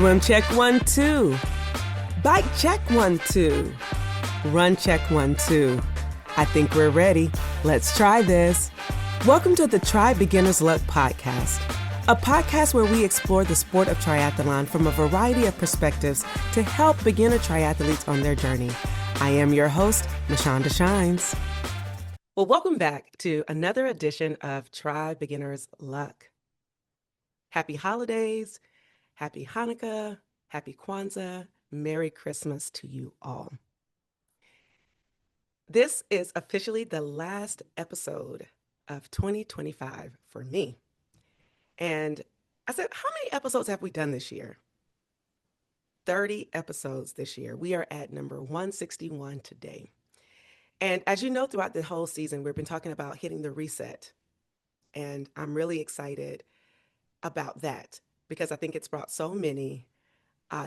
Swim check 1, 2. Bike check 1, 2. Run check 1, 2. I think we're ready. Let's try this. Welcome to the Try Beginner's Luck podcast, a podcast where we explore the sport of triathlon from a variety of perspectives to help beginner triathletes on their journey. I am your host, Mashonda Shines. Well, welcome back to another edition of Try Beginner's Luck. Happy holidays, happy Hanukkah, happy Kwanzaa, Merry Christmas to you all. This is officially the last episode of 2025 for me. And I said, how many episodes have we done this year? 30 episodes this year. We are at number 161 today. And as you know, throughout the whole season, we've been talking about hitting the reset. And I'm really excited about that because I think it's brought so many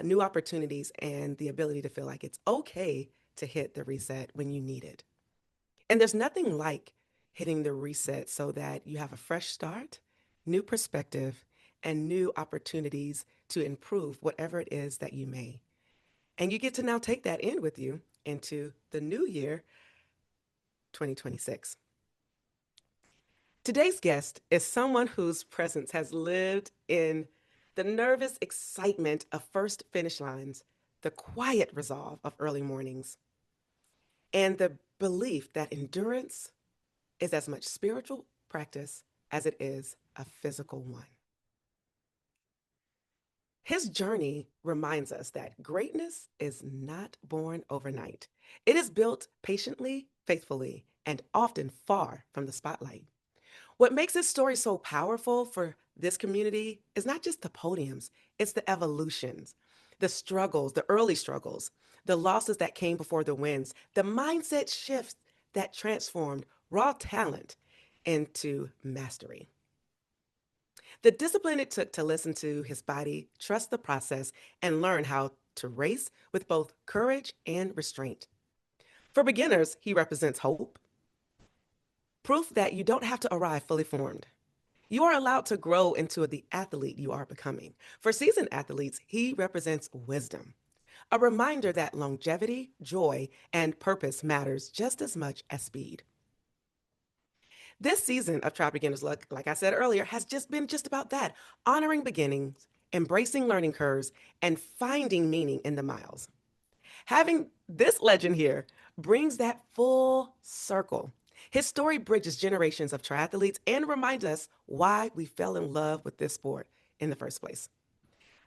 new opportunities and the ability to feel like it's okay to hit the reset when you need it. And there's nothing like hitting the reset so that you have a fresh start, new perspective, and new opportunities to improve whatever it is that you may. And you get to now take that in with you into the new year, 2026. Today's guest is someone whose presence has lived in the nervous excitement of first finish lines, the quiet resolve of early mornings, and the belief that endurance is as much spiritual practice as it is a physical one. His journey reminds us that greatness is not born overnight. It is built patiently, faithfully, and often far from the spotlight. What makes this story so powerful for this community is not just the podiums, it's the evolutions, the struggles, the early struggles, the losses that came before the wins, the mindset shifts that transformed raw talent into mastery. The discipline it took to listen to his body, trust the process, and learn how to race with both courage and restraint. For beginners, he represents hope, proof that you don't have to arrive fully formed. You are allowed to grow into the athlete you are becoming. For seasoned athletes, he represents wisdom, a reminder that longevity, joy, and purpose matters just as much as speed. This season of Try Beginner's Luck, like I said earlier, has been about that, honoring beginnings, embracing learning curves, and finding meaning in the miles. Having this legend here brings that full circle. His story bridges generations of triathletes and reminds us why we fell in love with this sport in the first place.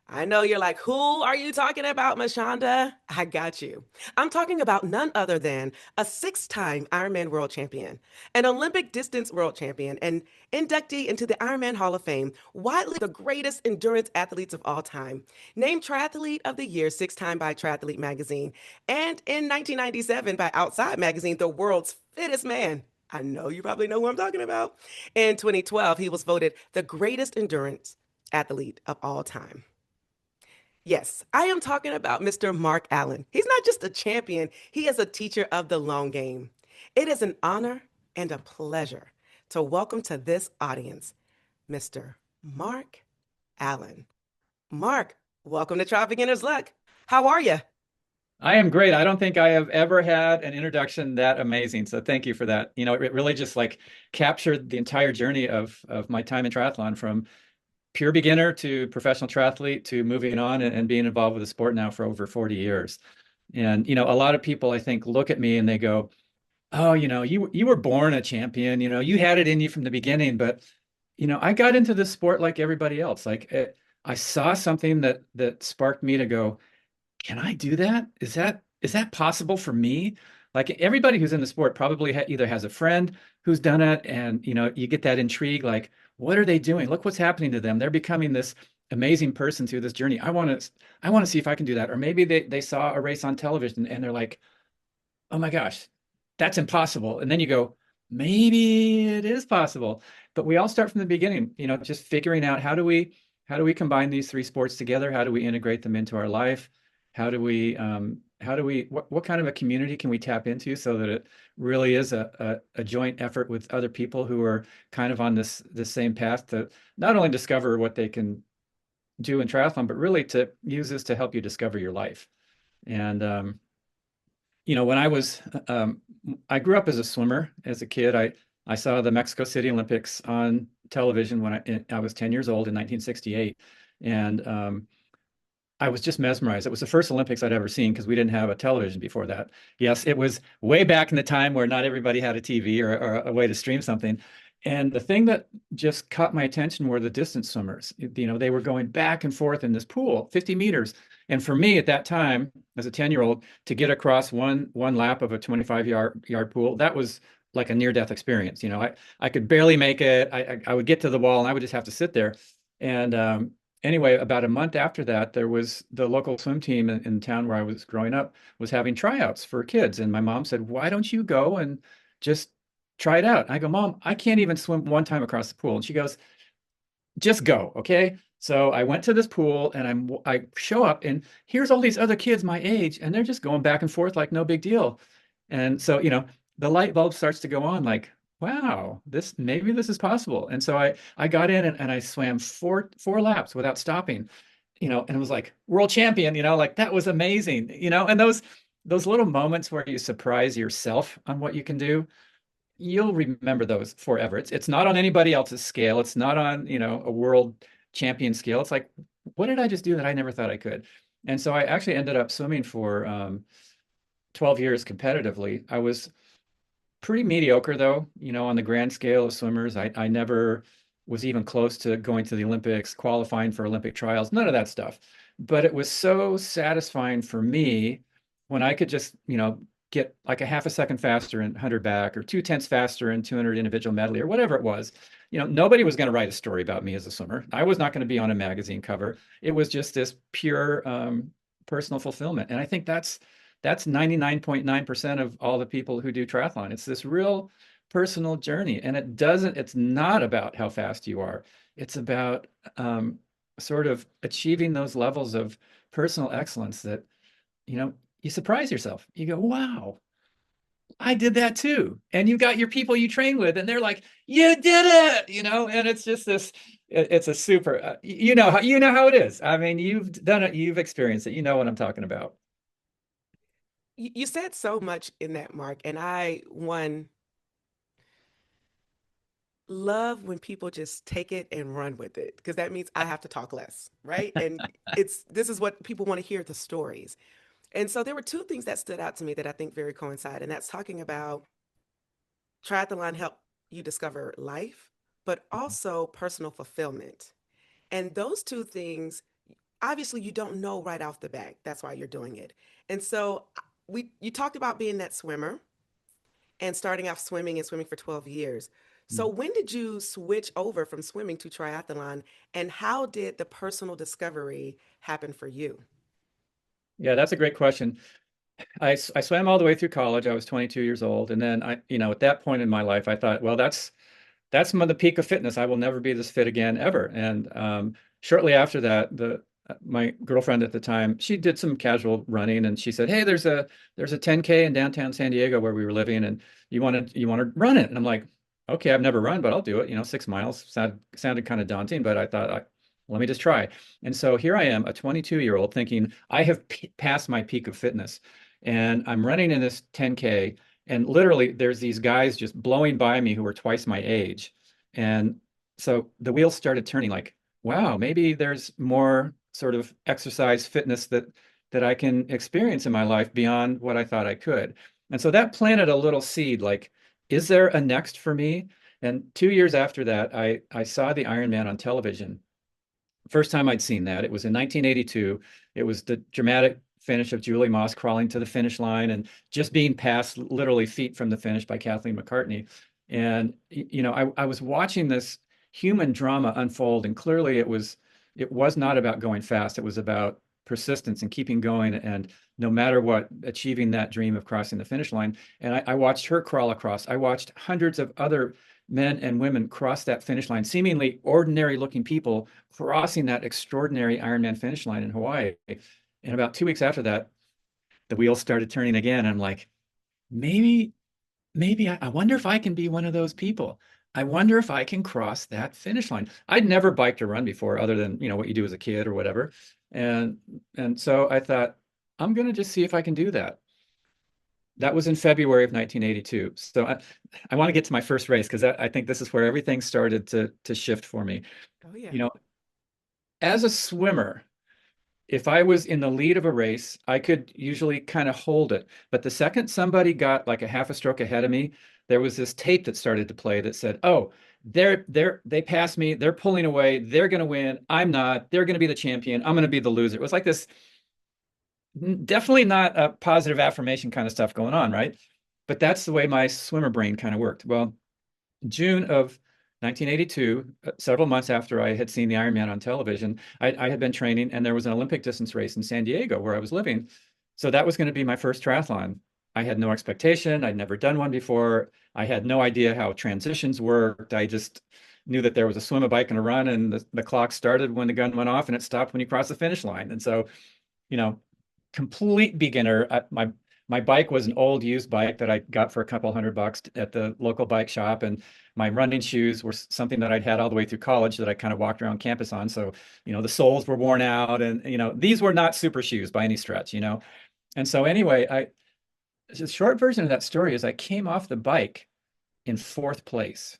I know you're like, who are you talking about, Mashonda? I got you. I'm talking about none other than a 6-time Ironman World Champion, an Olympic distance world champion, and inductee into the Ironman Hall of Fame, widely the greatest endurance athletes of all time, named Triathlete of the Year 6 times by Triathlete magazine, and in 1997 by Outside magazine, the world's fittest man. I know you probably know who I'm talking about. In 2012, he was voted the greatest endurance athlete of all time. Yes, I am talking about Mr. Mark Allen. He's not just a champion, he is a teacher of the long game. It is an honor and a pleasure to welcome to this audience, Mr. Mark Allen. Mark, welcome to Try Beginner's Luck. How are you? I am great. I don't think I have ever had an introduction that amazing. So thank you for that. You know, it really just like captured the entire journey of my time in triathlon, from pure beginner to professional triathlete to moving on and being involved with the sport now for over 40 years. And, you know, a lot of people, I think, look at me and they go, oh, you know, you were born a champion, you know, you had it in you from the beginning. But, you know, I got into this sport like everybody else. I saw something that sparked me to go, can I do that? Is that possible for me? Like everybody who's in the sport probably either has a friend who's done it, and you know, you get that intrigue, like, what are they doing? Look what's happening to them. They're becoming this amazing person through this journey. I want to see if I can do that. Or maybe they saw a race on television and they're like, oh my gosh, that's impossible. And then you go, maybe it is possible. But we all start from the beginning, you know, just figuring out how do we combine these 3 sports together? How do we integrate them into our life? How do we what kind of a community can we tap into so that it really is a joint effort with other people who are kind of on this same path to not only discover what they can do in triathlon, but really to use this to help you discover your life. And when I grew up as a swimmer as a kid. I saw the Mexico City Olympics on television when I was 10 years old in 1968, and I was just mesmerized. It was the first Olympics I'd ever seen because we didn't have a television before that. Yes, it was way back in the time where not everybody had a TV or a way to stream something. And the thing that just caught my attention were the distance swimmers. They were going back and forth in this pool, 50 meters. And for me at that time, as a 10-year-old, to get across one lap of a 25-yard pool, that was like a near-death experience. I could barely make it. I would get to the wall and I would just have to sit there. And anyway, about a month after that, there was the local swim team in town where I was growing up was having tryouts for kids. And my mom said, "Why don't you go and just try it out?" I go, "Mom, I can't even swim one time across the pool." And she goes, "Just go, okay?" So I went to this pool and I show up and here's all these other kids my age and they're just going back and forth like no big deal. And so, the light bulb starts to go on like, wow, maybe this is possible. And so I got in and I swam four laps without stopping, and it was like world champion, like that was amazing, and those little moments where you surprise yourself on what you can do, you'll remember those forever. It's not on anybody else's scale. It's not on, a world champion scale. It's like, what did I just do that I never thought I could? And so I actually ended up swimming for 12 years competitively. I was pretty mediocre though, on the grand scale of swimmers. I never was even close to going to the Olympics, qualifying for Olympic trials, none of that stuff. But it was so satisfying for me when I could just, get like a half a second faster in 100 back or 2/10 faster in 200 individual medley or whatever it was. Nobody was going to write a story about me as a swimmer. I was not going to be on a magazine cover. It was just this pure personal fulfillment. And I think that's 99.9% of all the people who do triathlon. It's this real personal journey. And it's not about how fast you are. It's about sort of achieving those levels of personal excellence that, you surprise yourself. You go, wow, I did that too. And you got your people you train with, and they're like, you did it, and it's just it's a super, you know how it is. I mean, you've done it, you've experienced it, you know what I'm talking about. You said so much in that, Mark, and I, one, love when people just take it and run with it because that means I have to talk less, right? And this is what people want to hear, the stories. And so there were two things that stood out to me that I think very coincide, and that's talking about triathlon help you discover life, but also personal fulfillment. And those two things, obviously, you don't know right off the bat. That's why you're doing it. And so you talked about being that swimmer and starting off swimming and swimming for 12 years. So when did you switch over from swimming to triathlon, and how did the personal discovery happen for you? Yeah, that's a great question. I swam all the way through college. I was 22 years old. And then at that point in my life, I thought, well, that's the peak of fitness. I will never be this fit again ever. And shortly after that, the my girlfriend at the time, she did some casual running, and she said, "Hey, there's a 10K in downtown San Diego where we were living, and you want to run it?" And I'm like, "Okay, I've never run, but I'll do it. 6 miles sounded kind of daunting, but I thought, let me just try." And so here I am, a 22-year-old, thinking I have passed my peak of fitness, and I'm running in this 10K. And literally, there's these guys just blowing by me who are twice my age. And so the wheels started turning like, wow, maybe there's more sort of exercise fitness that I can experience in my life beyond what I thought I could. And so that planted a little seed like, is there a next for me? And 2 years after that, I saw the Ironman on television. First time I'd seen that, it was in 1982. It was the dramatic finish of Julie Moss crawling to the finish line and just being passed literally feet from the finish by Kathleen McCartney. And I was watching this human drama unfold, and clearly it was not about going fast. It was about persistence and keeping going, and no matter what, achieving that dream of crossing the finish line. And I watched her crawl across. I watched hundreds of other men and women cross that finish line, seemingly ordinary looking people crossing that extraordinary Ironman finish line in Hawaii. And about 2 weeks after that, the wheels started turning again. I'm like, maybe I wonder if I can be one of those people. I wonder if I can cross that finish line. I'd never biked or run before, other than, what you do as a kid or whatever. And and so I thought, I'm going to just see if I can do that. That was in February of 1982. So I want to get to my first race because I think this is where everything started to shift for me. Oh, yeah. You know, as a swimmer, if I was in the lead of a race, I could usually kind of hold it. But the second somebody got like a half a stroke ahead of me, there was this tape that started to play that said, "Oh, they passed me. They're pulling away. They're going to win. I'm not. They're going to be the champion. I'm going to be the loser." It was like this, definitely not a positive affirmation kind of stuff going on, right? But that's the way my swimmer brain kind of worked. Well, June of 1982, several months after I had seen the Ironman on television, I had been training, and there was an Olympic distance race in San Diego where I was living. So that was going to be my first triathlon. I had no expectation. I'd never done one before. I had no idea how transitions worked. I just knew that there was a swim, a bike, and a run, and the clock started when the gun went off, and it stopped when you crossed the finish line. And so, you know, complete beginner. My bike was an old used bike that I got for a couple $100 at the local bike shop, and my running shoes were something that I'd had all the way through college that I kind of walked around campus on. So, the soles were worn out, and these were not super shoes by any stretch. And so anyway, the short version of that story is I came off the bike in fourth place.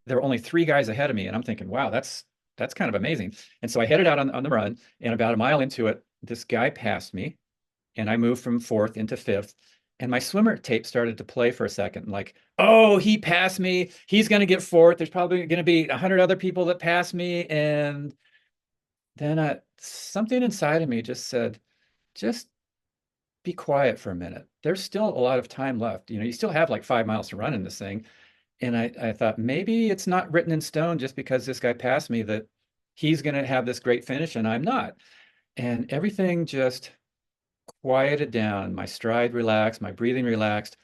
There were only three guys ahead of me, and I'm thinking, wow, that's kind of amazing. And so I headed out on the run, and about a mile into it, this guy passed me, and I moved from fourth into fifth. And my swimmer tape started to play for a second, like, oh, he passed me. He's going to get fourth. There's probably going to be 100 other people that pass me. And then something inside of me just said, just be quiet for a minute. There's still a lot of time left. You still have like 5 miles to run in this thing. And I thought maybe it's not written in stone just because this guy passed me that he's going to have this great finish and I'm not. And everything just quieted down. My stride relaxed, my breathing relaxed,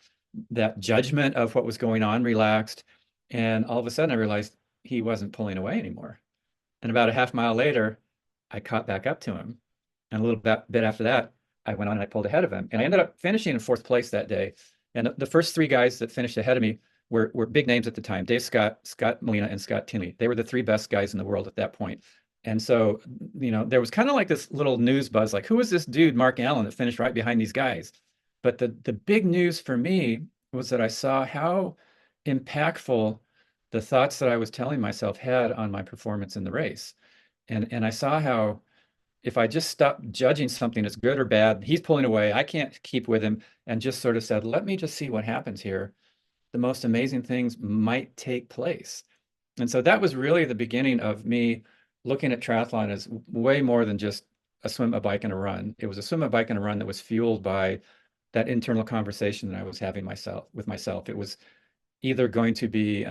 that judgment of what was going on relaxed. And all of a sudden, I realized he wasn't pulling away anymore. And about a half mile later, I caught back up to him. And a little bit after that, I went on and I pulled ahead of him. And I ended up finishing in fourth place that day. And the first three guys that finished ahead of me were big names at the time: Dave Scott, Scott Molina, and Scott Tinley. They were the three best guys in the world at that point. And so, there was kind of like this little news buzz, like, who is this dude, Mark Allen, that finished right behind these guys? But the big news for me was that I saw how impactful the thoughts that I was telling myself had on my performance in the race. And I saw how if I just stopped judging something as good or bad, he's pulling away, I can't keep with him, and just sort of said, let me just see what happens here, the most amazing things might take place. And so that was really the beginning of me looking at triathlon as way more than just a swim, a bike, and a run. It was a swim, a bike, and a run that was fueled by that internal conversation that I was having with myself. It was either going to be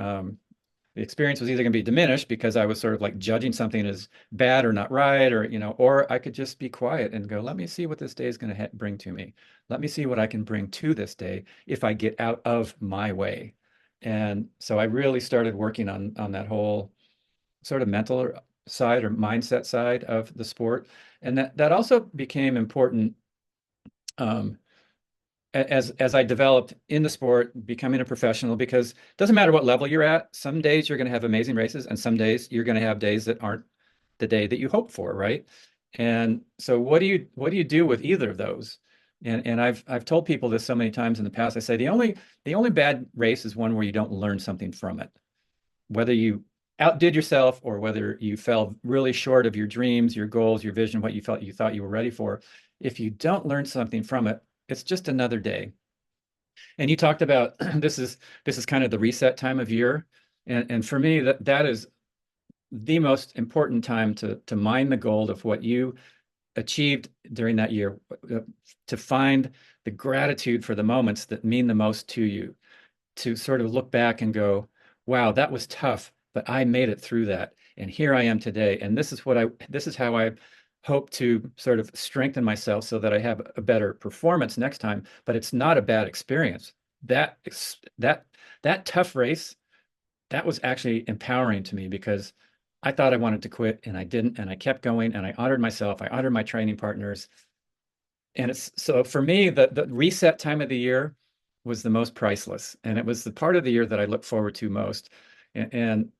the experience was either going to be diminished because I was sort of like judging something as bad or not right, or I could just be quiet and go, let me see what this day is going to bring to me. Let me see what I can bring to this day if I get out of my way. And so I really started working on that whole sort of mental side or mindset side of the sport. And that also became important um, as I developed in the sport, becoming a professional, because it doesn't matter what level you're at. Some days you're going to have amazing races, and some days you're going to have days that aren't the day that you hope for, right? And so, what do you do with either of those? And I've told people this so many times in the past. I say the only bad race is one where you don't learn something from it, whether you outdid yourself or whether you fell really short of your dreams, your goals, your vision, what you thought you were ready for. If you don't learn something from it, it's just another day. And you talked about this is kind of the reset time of year. And for me, that is the most important time to mine the gold of what you achieved during that year, to find the gratitude for the moments that mean the most to you, to sort of look back and go, wow, that was tough, but I made it through that. And here I am today. And this is how I hope to sort of strengthen myself so that I have a better performance next time, but it's not a bad experience. That that that tough race, that was actually empowering to me because I thought I wanted to quit and I didn't, and I kept going and I honored myself, I honored my training partners. And it's so for me, the reset time of the year was the most priceless. And it was the part of the year that I look forward to most. And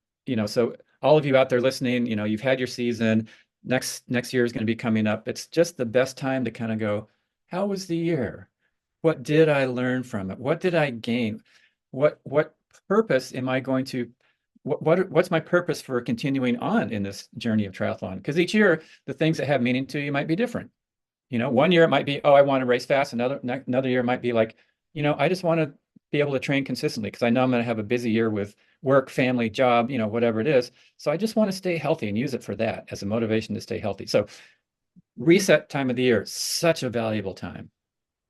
so all of you out there listening, you've had your season. Next year is going to be coming up. It's just the best time to kind of go, how was the year? What did I learn from it? What did I gain? What purpose am I going to what's my purpose for continuing on in this journey of triathlon? Because each year the things that have meaning to you might be different. One year it might be, oh, I want to race fast. Another year might be like, I just want to be able to train consistently because I know I'm going to have a busy year with work, family, job, whatever it is. So I just want to stay healthy and use it for that as a motivation to stay healthy. So reset time of the year, such a valuable time.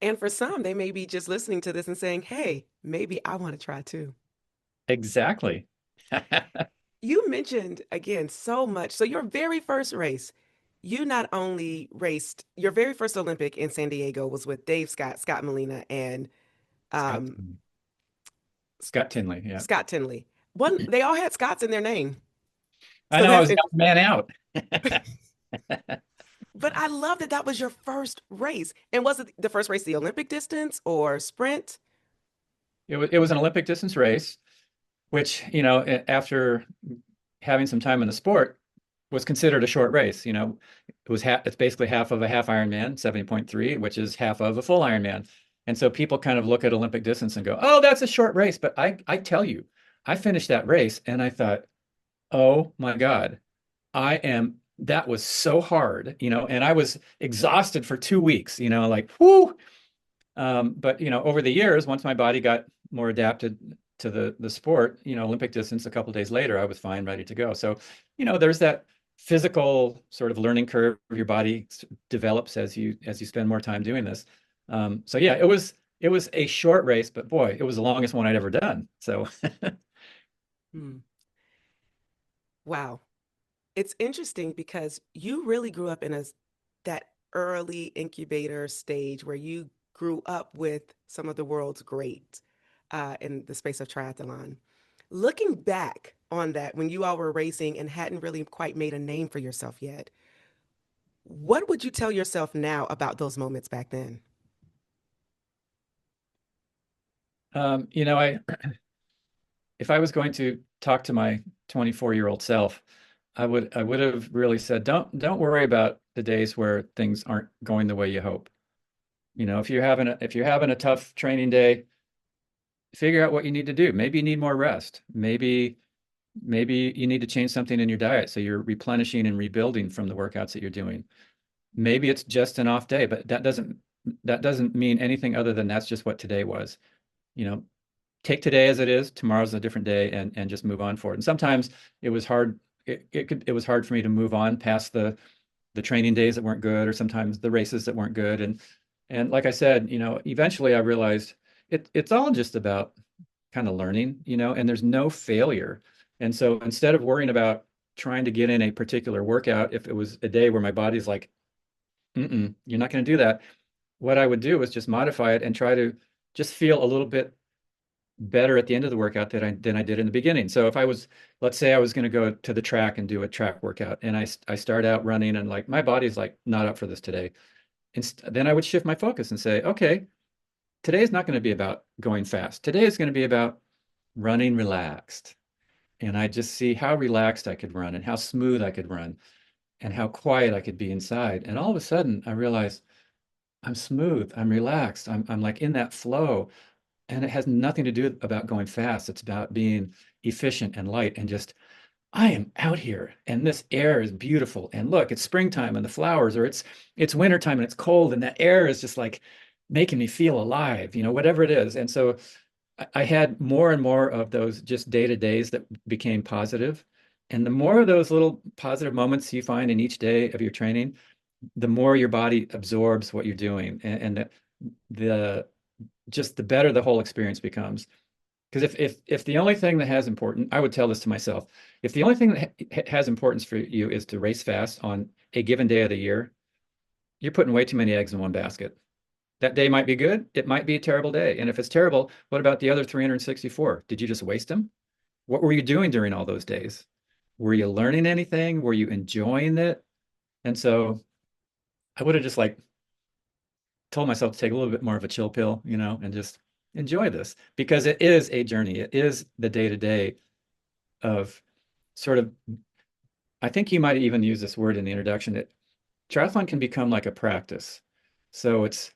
And for some, they may be just listening to this and saying, hey, maybe I want to try too. Exactly. You mentioned again so much. So, your very first race, you not only raced your very first Olympic in San Diego was with Dave Scott, Scott Molina, and Scott um, Scott Tinley, yeah. Scott Tinley. One, they all had Scotts in their name. I So know I that's was it. young man out. But I love that that was your first race. And was it the first race the Olympic distance or sprint? It was an Olympic distance race, which, after having some time in the sport, was considered a short race. It's basically half of a half Ironman, 70.3, which is half of a full Ironman. And so people kind of look at Olympic distance and go, "Oh, that's a short race." But I tell you, I finished that race and I thought, "Oh my God, that was so hard," and I was exhausted for 2 weeks, like, whoo. But over the years, once my body got more adapted to the sport, Olympic distance, a couple of days later, I was fine, ready to go. So, there's that physical sort of learning curve your body develops as you spend more time doing this. So yeah, it was a short race, but boy, it was the longest one I'd ever done. So Hmm. Wow. It's interesting because you really grew up in that early incubator stage where you grew up with some of the world's great in the space of triathlon. Looking back on that, when you all were racing and hadn't really quite made a name for yourself yet, what would you tell yourself now about those moments back then? I if I was going to talk to my 24-year-old self, I would have really said, don't worry about the days where things aren't going the way you hope. If you're having a tough training day, figure out what you need to do. Maybe you need more rest. Maybe you need to change something in your diet so you're replenishing and rebuilding from the workouts that you're doing. Maybe it's just an off day, but that doesn't mean anything other than that's just what today was. You know, take today as it is. Tomorrow's a different day, and just move on for it. And sometimes it was hard. It was hard for me to move on past the training days that weren't good, or sometimes the races that weren't good. And like I said, eventually I realized it's all just about kind of learning, and there's no failure. And so instead of worrying about trying to get in a particular workout, if it was a day where my body's like, you're not going to do that, what I would do is just modify it and try to just feel a little bit better at the end of the workout than I did in the beginning. So if let's say I was going to go to the track and do a track workout, and I start out running and like my body's like not up for this today. And then I would shift my focus and say, okay, today is not going to be about going fast. Today is going to be about running relaxed. And I just see how relaxed I could run and how smooth I could run and how quiet I could be inside. And all of a sudden I realized I'm smooth, I'm relaxed, I'm like in that flow. And it has nothing to do about going fast. It's about being efficient and light and just, I am out here and this air is beautiful. And look, it's springtime and the flowers, or it's wintertime and it's cold, and that air is just like making me feel alive, whatever it is. And so I had more and more of those just day-to-days that became positive. And the more of those little positive moments you find in each day of your training, the more your body absorbs what you're doing. And the just the better the whole experience becomes. Because if the only thing that has important, I would tell this to myself, if the only thing that has importance for you is to race fast on a given day of the year, you're putting way too many eggs in one basket. That day might be good, it might be a terrible day. And if it's terrible, what about the other 364? Did you just waste them? What were you doing during all those days? Were you learning anything? Were you enjoying it? And so I would have just like told myself to take a little bit more of a chill pill, and just enjoy this because it is a journey. It is the day to day of sort of, I think you might even use this word in the introduction, that triathlon can become like a practice. So it's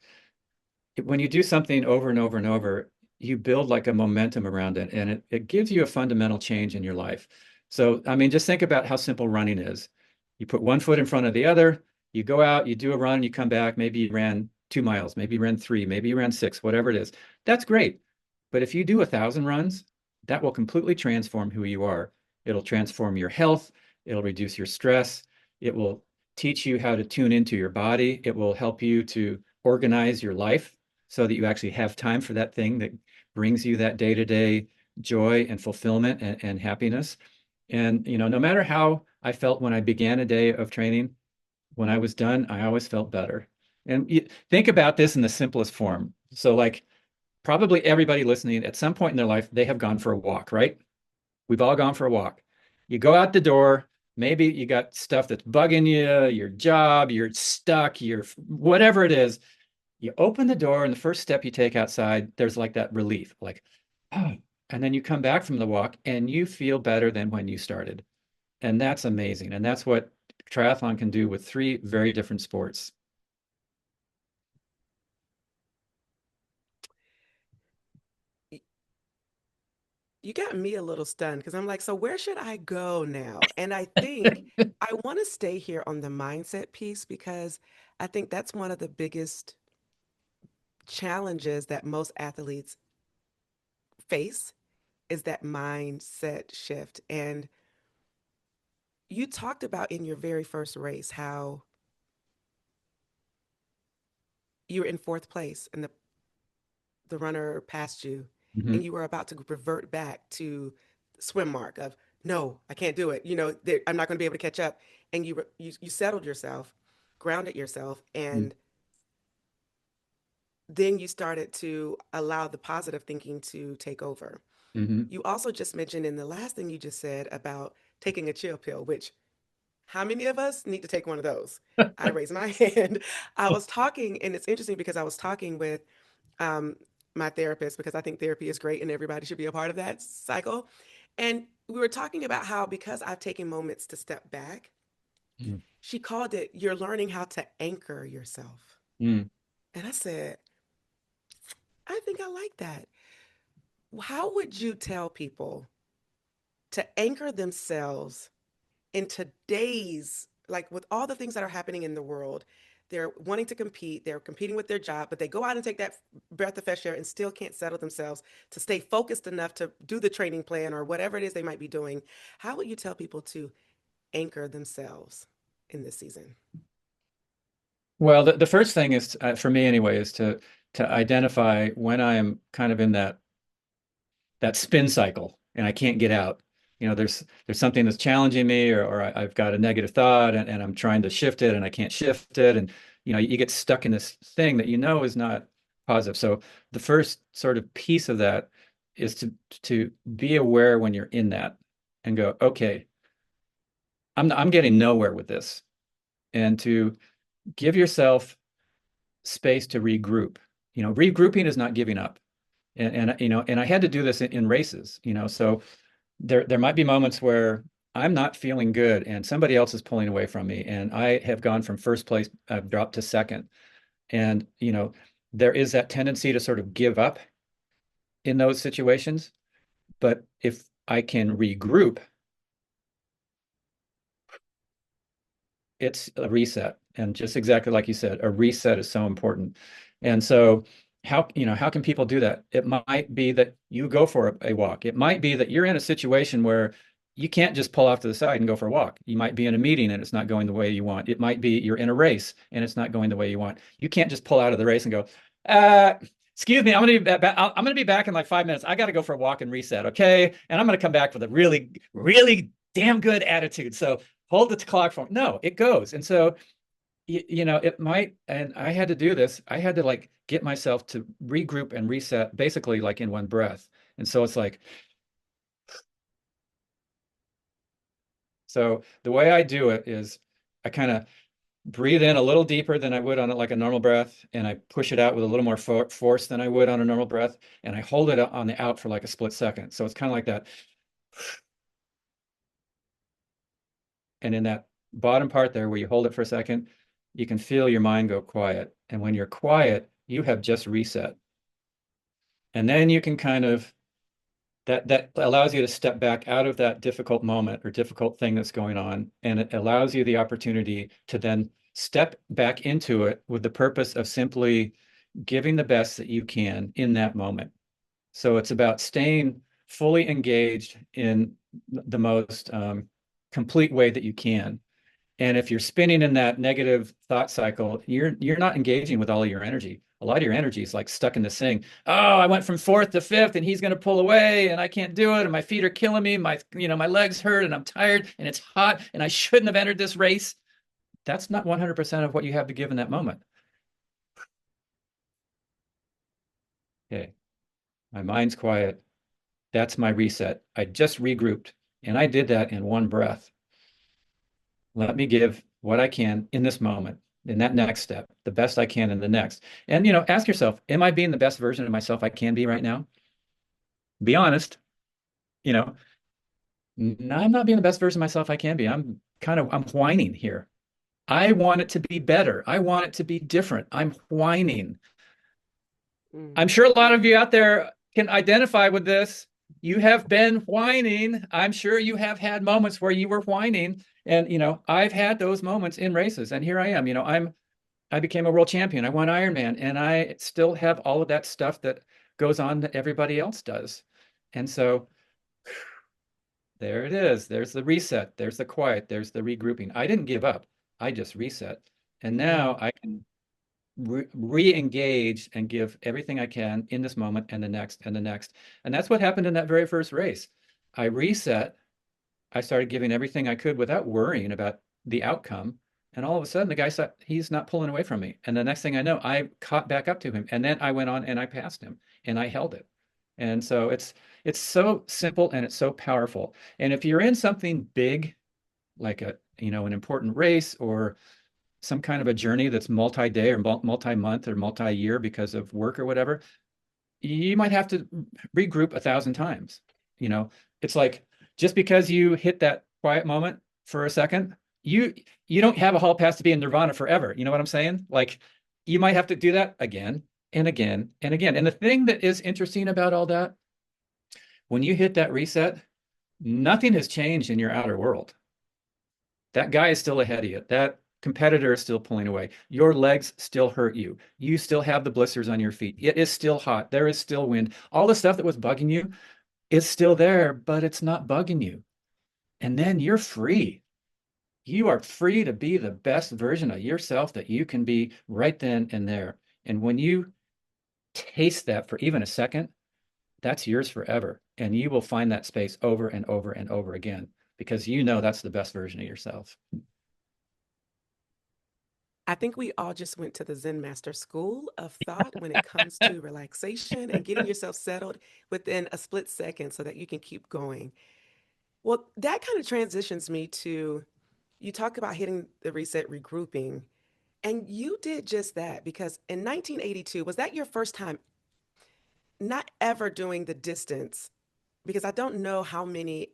when you do something over and over and over, you build like a momentum around it, and it gives you a fundamental change in your life. So, I mean, just think about how simple running is. You put one foot in front of the other, you go out, you do a run, you come back, maybe you ran 2 miles, maybe you ran three, maybe you ran six, whatever it is. That's great. But if you do 1,000 runs, that will completely transform who you are. It'll transform your health, it'll reduce your stress, it will teach you how to tune into your body, it will help you to organize your life so that you actually have time for that thing that brings you that day-to-day joy and fulfillment and happiness. And, no matter how I felt when I began a day of training, when I was done, I always felt better. And think about this in the simplest form. So, like, probably everybody listening at some point in their life, they have gone for a walk, right? We've all gone for a walk. You go out the door, maybe you got stuff that's bugging you, your job, you're stuck, you're whatever it is. You open the door, and the first step you take outside, there's like that relief, like, oh, and then you come back from the walk and you feel better than when you started. And that's amazing. And that's what triathlon can do with three very different sports. You got me a little stunned because I'm like, so where should I go now? And I think I want to stay here on the mindset piece because I think that's one of the biggest challenges that most athletes face is that mindset shift. And you talked about in your very first race how you were in fourth place and the runner passed you Mhm, and you were about to revert back to swim mark of no, I can't do it. I'm not going to be able to catch up. And you settled yourself, grounded yourself, mhm, and then you started to allow the positive thinking to take over. mhm. You also just mentioned in the last thing you just said about taking a chill pill, which how many of us need to take one of those? I raised my hand. I was talking, and it's interesting because I was talking with um, my therapist because I think therapy is great and everybody should be a part of that cycle. And we were talking about how because I've taken moments to step back, Mhm, she called it you're learning how to anchor yourself. mhm. And I said, I think I like that. How would you tell people to anchor themselves in today's, like with all the things that are happening in the world? They're wanting to compete, they're competing with their job, but they go out and take that breath of fresh air and still can't settle themselves to stay focused enough to do the training plan or whatever it is they might be doing. How would you tell people to anchor themselves in this season? Well, the first thing is, for me anyway, is to identify when I am kind of in that spin cycle and I can't get out. There's something that's challenging me, or I've got a negative thought, and I'm trying to shift it and I can't shift it. And you get stuck in this thing that is not positive. So the first sort of piece of that is to be aware when you're in that and go, okay, I'm getting nowhere with this, and to give yourself space to regroup. Regrouping is not giving up. And I had to do this in races, so there might be moments where I'm not feeling good and somebody else is pulling away from me, and I have gone from first place, I've dropped to second. And there is that tendency to sort of give up in those situations. But if I can regroup, it's a reset. And just exactly like you said, a reset is so important. And so how can people do that? It might be that you go for a walk. It might be that you're in a situation where you can't just pull off to the side and go for a walk. You might be in a meeting and it's not going the way you want. It might be you're in a race and it's not going the way you want. You can't just pull out of the race and go, uh, excuse me, I'm going to be back in like 5 minutes. I got to go for a walk and reset. Okay. And I'm going to come back with a really, really damn good attitude. So hold the clock for no, it goes. And so it might, and I had to do this. I had to like get myself to regroup and reset basically like in one breath. And so it's like, so the way I do it is I kind of breathe in a little deeper than I would on like a normal breath, and I push it out with a little more force than I would on a normal breath, and I hold it on the out for like a split second. So it's kind of like that. And in that bottom part there where you hold it for a second, you can feel your mind go quiet. And when you're quiet, you have just reset. And then you can kind of that allows you to step back out of that difficult moment or difficult thing that's going on. And it allows you the opportunity to then step back into it with the purpose of simply giving the best that you can in that moment. So it's about staying fully engaged in the most complete way that you can. And if you're spinning in that negative thought cycle, you're not engaging with all of your energy. A lot of your energy is like stuck in this thing. Oh, I went from fourth to fifth, and he's going to pull away, and I can't do it, and my feet are killing me. My legs hurt, and I'm tired, and it's hot, and I shouldn't have entered this race. That's not 100% of what you have to give in that moment. Okay, my mind's quiet. That's my reset. I just regrouped, and I did that in one breath. Let me give what I can in this moment, in that next step, the best I can in the next. And, ask yourself, am I being the best version of myself I can be right now? Be honest. You know, I'm not being the best version of myself I can be. I'm whining here. I want it to be better. I want it to be different. I'm whining. Mm. I'm sure a lot of you out there can identify with this. You have been whining. I'm sure you have had moments where you were whining. And, I've had those moments in races. And here I am. I became a world champion. I won Ironman, and I still have all of that stuff that goes on that everybody else does. And so there it is. There's the reset. There's the quiet. There's the regrouping. I didn't give up. I just reset. And now Mm. I can re-engage and give everything I can in this moment and the next and the next. And that's what happened in that very first race. I reset. I started giving everything I could without worrying about the outcome. And all of a sudden, the guy said, he's not pulling away from me. And the next thing I know, I caught back up to him. And then I went on and I passed him and I held it. And so it's so simple and it's so powerful. And if you're in something big, like an important race or some kind of a journey that's multi-day or multi-month or multi-year because of work or whatever, you might have to regroup 1,000 times. You know, it's like just because you hit that quiet moment for a second, you you don't have a hall pass to be in nirvana forever. You know what I'm saying? Like you might have to do that again and again and again. And the thing that is interesting about all that, when you hit that reset, nothing has changed in your outer world. That guy is still ahead of you. That competitor is still pulling away. Your legs still hurt you. You still have the blisters on your feet. It is still hot. There is still wind. All the stuff that was bugging you is still there, but it's not bugging you. And then you're free. You are free to be the best version of yourself that you can be right then and there. And when you taste that for even a second, that's yours forever. And you will find that space over and over and over again because you know that's the best version of yourself. I think we all just went to the Zen Master School of Thought when it comes to relaxation and getting yourself settled within a split second so that you can keep going. Well, that kind of transitions me to you talk about hitting the reset, regrouping, and you did just that because in 1982, was that your first time not ever doing the distance? Because I don't know how many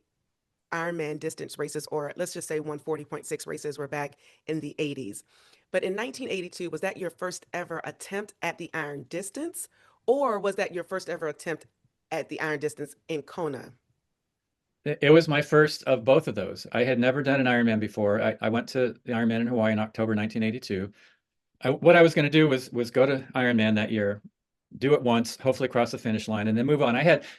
Ironman distance races, or let's just say 140.6 races were back in the 80s. But in 1982, was that your first ever attempt at the iron distance? Or was that your first ever attempt at the iron distance in Kona? It was my first of both of those. I had never done an Ironman before. I went to the Ironman in Hawaii in October 1982. What I was going to do was go to Ironman that year, do it once, hopefully cross the finish line, and then move on.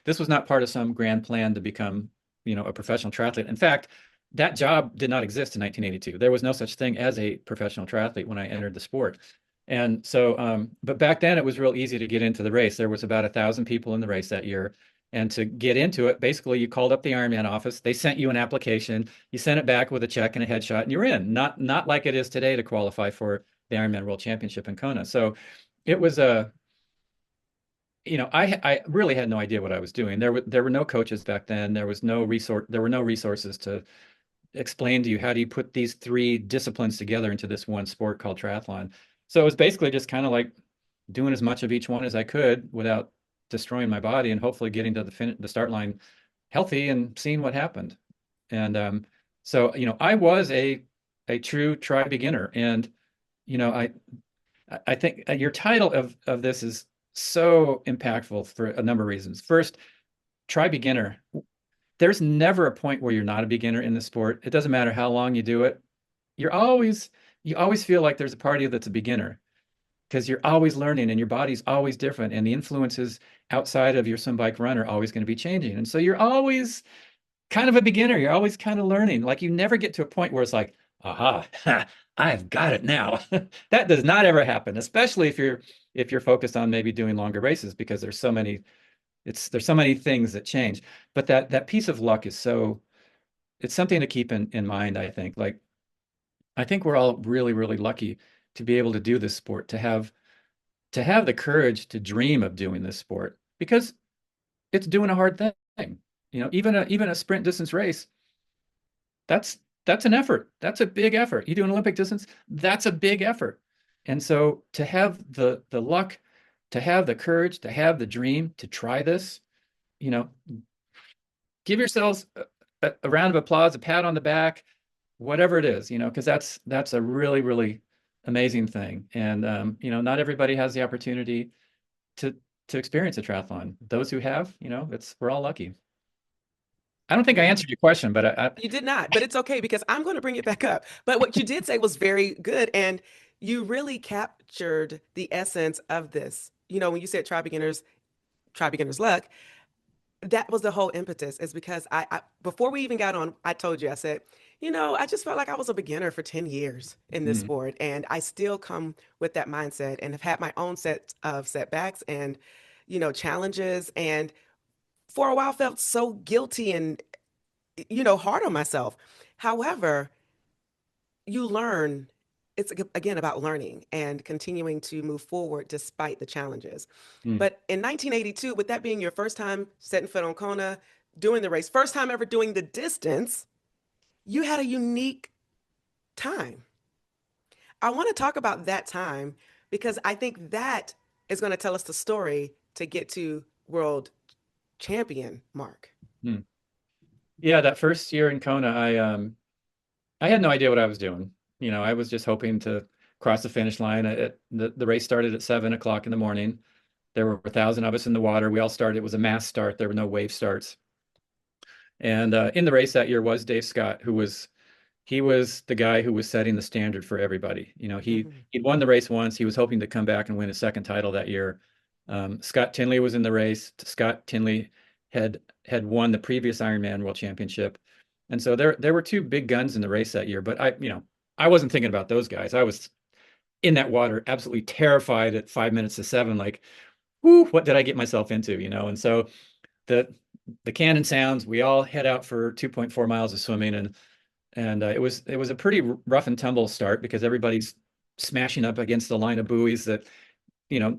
This was not part of some grand plan to become, a professional triathlete. In fact, that job did not exist in 1982. There was no such thing as a professional triathlete when I entered the sport. And so, but back then it was real easy to get into the race. There was about 1,000 people in the race that year. And to get into it, basically you called up the Ironman office. They sent you an application. You sent it back with a check and a headshot, and you're in. Not like it is today to qualify for the Ironman World Championship in Kona. So it was I really had no idea what I was doing. There were no coaches back then. There were no resources to explain to you how do you put these three disciplines together into this one sport called triathlon. So it was basically just kind of like doing as much of each one as I could without destroying my body and hopefully getting to the start line healthy and seeing what happened. And So, I was a true try beginner. And, you know, I think your title of this is so impactful for a number of reasons. First, try beginner. There's never a point where you're not a beginner in the sport. It doesn't matter how long you do it. You're always you always feel like there's a part of you that's a beginner because you're always learning and your body's always different and the influences outside of your swim bike run are always going to be changing. And so you're always kind of a beginner. You're always kind of learning. Like you never get to a point where it's like, aha, I've got it now. That does not ever happen, especially if you're focused on maybe doing longer races because there's so many things that change. But that piece of luck is it's something to keep in mind, I think. Like I think we're all really, really lucky to be able to do this sport, to have the courage to dream of doing this sport because it's doing a hard thing. Even a sprint distance race, that's that's an effort. That's a big effort. You do an Olympic distance, that's a big effort. And so to have the luck, to have the courage, to have the dream to try this, you know, give yourselves a round of applause, a pat on the back, whatever it is, because that's a really, really amazing thing. And not everybody has the opportunity to to experience a triathlon. Those who have, it's we're all lucky. I don't think I answered your question, but You did not, but it's okay because I'm going to bring it back up. But what you did say was very good, and you really captured the essence of this. When you said try beginner's luck, that was the whole impetus. Is because before we even got on, I told you, I said, I just felt like I was a beginner for 10 years in this mm, sport, and I still come with that mindset, and have had my own set of setbacks and challenges, and for a while felt so guilty and hard on myself. However, you learn, it's again about learning and continuing to move forward despite the challenges. mm, But in 1982, with that being your first time setting foot on Kona, doing the race, first time ever doing the distance, you had a unique time. I want to talk about that time because I think that is going to tell us the story to get to world champion mark. mm. Yeah, that first year in Kona, I had no idea what I was doing. I was just hoping to cross the finish line. The race started at 7 o'clock in the morning. There were 1,000 of us in the water. We all started. It was a mass start. There were no wave starts. And in the race that year was Dave Scott, he was the guy who was setting the standard for everybody. Mhm. He'd won the race once. He was hoping to come back and win a second title that year. Scott Tinley was in the race. Scott Tinley had won the previous Ironman World Championship, and so there were two big guns in the race that year. But I wasn't thinking about those guys. I was in that water, absolutely terrified at 5 minutes to 7. Like, whoo, what did I get myself into? And so the the cannon sounds. We all head out for 2.4 miles of swimming, and it was a pretty rough and tumble start because everybody's smashing up against the line of buoys that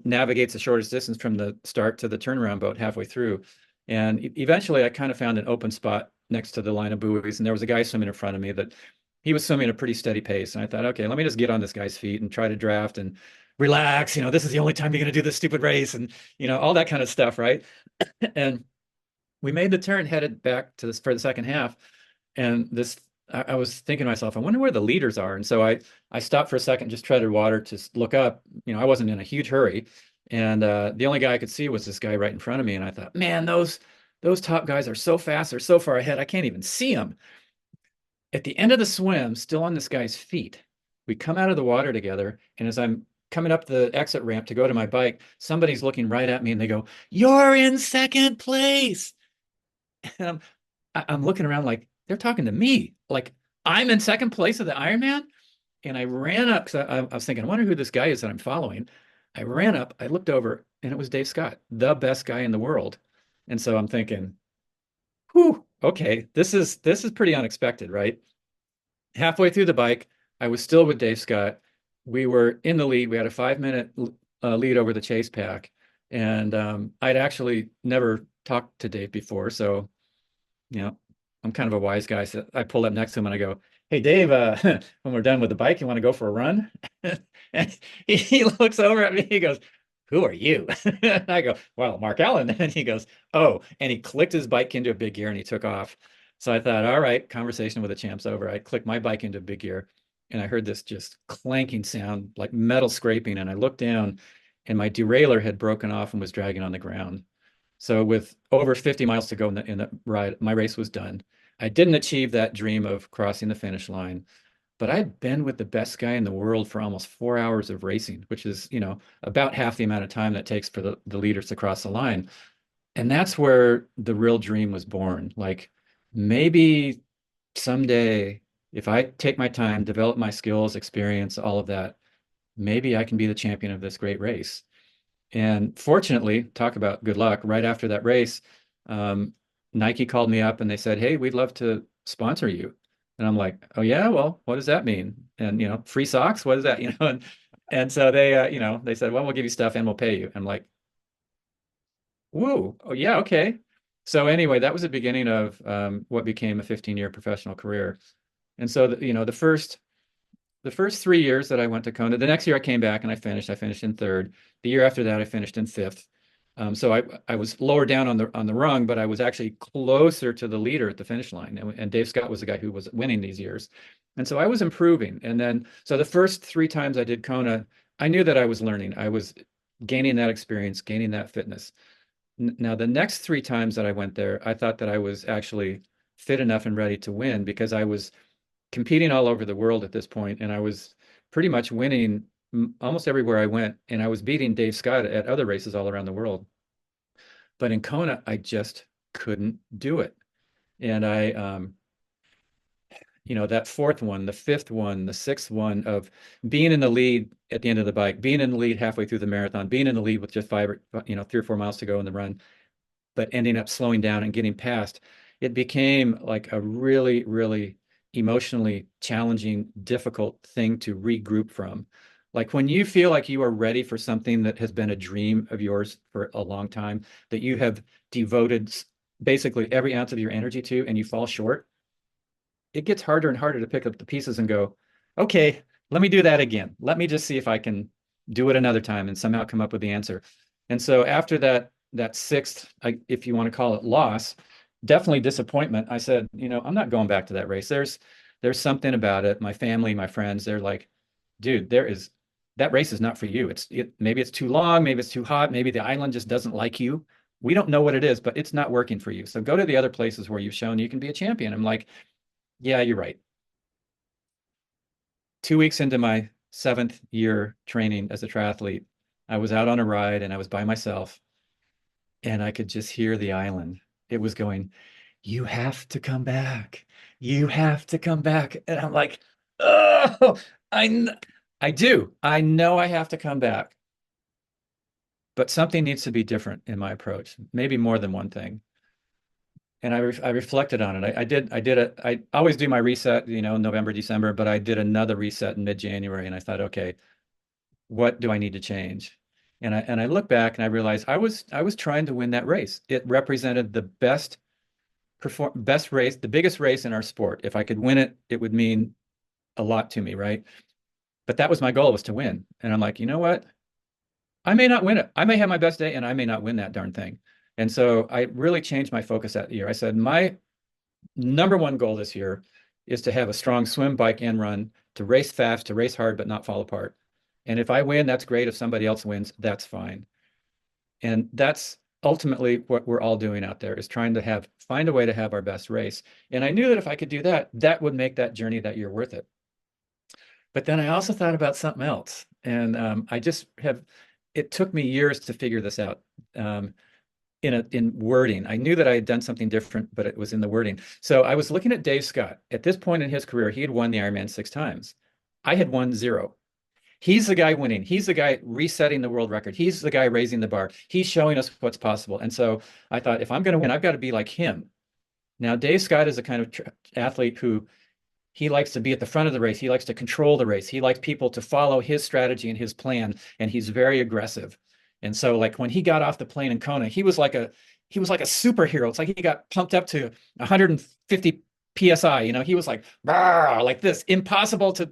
navigates the shortest distance from the start to the turnaround boat halfway through. And eventually, I kind of found an open spot next to the line of buoys, and there was a guy swimming in front of me that he was swimming at a pretty steady pace. And I thought, okay, let me just get on this guy's feet and try to draft and relax. This is the only time you're going to do this stupid race, and all that kind of stuff, right? And we made the turn, headed back to this for the second half, and I was thinking to myself, I wonder where the leaders are. And so I stopped for a second, just treaded water to look up. I wasn't in a huge hurry, and the only guy I could see was this guy right in front of me. And I thought, man, those top guys are so fast, they're so far ahead, I can't even see them. At the end of the swim, still on this guy's feet, we come out of the water together, and as I'm coming up the exit ramp to go to my bike, somebody's looking right at me, and they go, "You're in second place." And I'm looking around like they're talking to me. Like I'm in second place of the Ironman. And I ran up because I was thinking, I wonder who this guy is that I'm following. I ran up, I looked over, and it was Dave Scott, the best guy in the world. And so I'm thinking, whew, okay, this is pretty unexpected, right? Halfway through the bike, I was still with Dave Scott. We were in the lead. We had a 5 minute lead over the chase pack. And I'd actually never talked to Dave before. So you know, I'm kind of a wise guy. So I pull up next to him and I go, "Hey, Dave, when we're done with the bike, you want to go for a run?" And he looks over at me. He goes, "Who are you?" And I go, "Well, Mark Allen." And he goes, "Oh," and he clicked his bike into a big gear and he took off. So I thought, all right, conversation with the champ's over. I clicked my bike into big gear and I heard this just clanking sound, like metal scraping. And I looked down and my derailleur had broken off and was dragging on the ground. So with over 50 miles to go in the ride, my race was done. I didn't achieve that dream of crossing the finish line, but I'd been with the best guy in the world for almost 4 hours of racing, which is, about half the amount of time that takes for the leaders to cross the line. And that's where the real dream was born. Like maybe someday, if I take my time, develop my skills, experience, all of that, maybe I can be the champion of this great race. And fortunately, talk about good luck, right after that race, um, Nike called me up and they said, "Hey, we'd love to sponsor you." And I'm like, "Oh yeah, well, what does that mean?" And free socks, what is that? And so they said, "Well, we'll give you stuff and we'll pay you." I'm like, "Whoa, oh yeah, okay." So anyway, that was the beginning of what became a 15-year professional career. And so the first 3 years that I went to Kona, the next year I came back and I finished. I finished in third. The year after that, I finished in fifth. So I was lower down on the rung, but I was actually closer to the leader at the finish line. And Dave Scott was the guy who was winning these years. And so I was improving. And then so the first three times I did Kona, I knew that I was learning. I was gaining that experience, gaining that fitness. Now the next three times that I went there, I thought that I was actually fit enough and ready to win because I was competing all over the world at this point, and I was pretty much winning almost everywhere I went, and I was beating Dave Scott at other races all around the world. But in Kona, I just couldn't do it. And that fourth one, the fifth one, the sixth one of being in the lead at the end of the bike, being in the lead halfway through the marathon, being in the lead with just 3 or 4 miles to go in the run, but ending up slowing down and getting past, it became like a really, really emotionally challenging, difficult thing to regroup from. Like when you feel like you are ready for something that has been a dream of yours for a long time, that you have devoted basically every ounce of your energy to, and you fall short, it gets harder and harder to pick up the pieces and go, okay, let me do that again. Let me just see if I can do it another time and somehow come up with the answer. And so after that sixth, if you want to call it loss, definitely disappointment. I said, I'm not going back to that race. There's something about it. My family, my friends, they're like, dude, that race is not for you. Maybe it's too long, maybe it's too hot, maybe the island just doesn't like you. We don't know what it is, but it's not working for you. So go to the other places where you've shown you can be a champion. I'm like, yeah, you're right. 2 weeks into my seventh year training as a triathlete, I was out on a ride and I was by myself and I could just hear the island. It was going, "You have to come back. You have to come back." And I'm like, "Oh, I do. I know I have to come back, but something needs to be different in my approach, maybe more than one thing." And I reflected on it. I always do my reset, November, December, but I did another reset in mid-January and I thought, okay, what do I need to change? And I look back and I realized I was trying to win that race. It represented the best race, the biggest race in our sport. If I could win it, it would mean a lot to me, right? But that was my goal, was to win. And I'm like, you know what? I may not win it. I may have my best day and I may not win that darn thing. And so I really changed my focus that year. I said, my number one goal this year is to have a strong swim, bike, and run, to race fast, to race hard, but not fall apart. And if I win, that's great. If somebody else wins, that's fine. And that's ultimately what we're all doing out there, is trying to find a way to have our best race. And I knew that if I could do that, that would make that journey that year worth it. But then I also thought about something else. And it took me years to figure this out. In wording. I knew that I had done something different, but it was in the wording. So I was looking at Dave Scott. At this point in his career, he had won the Ironman 6 times. I had won zero. He's the guy winning. He's the guy resetting the world record. He's the guy raising the bar. He's showing us what's possible. And so I thought, if I'm going to win, I've got to be like him. Now, Dave Scott is a kind of athlete who he likes to be at the front of the race. He likes to control the race. He likes people to follow his strategy and his plan, and he's very aggressive. And so, like when he got off the plane in Kona, he was like a superhero. It's like he got pumped up to 150 psi. He was like this, impossible to,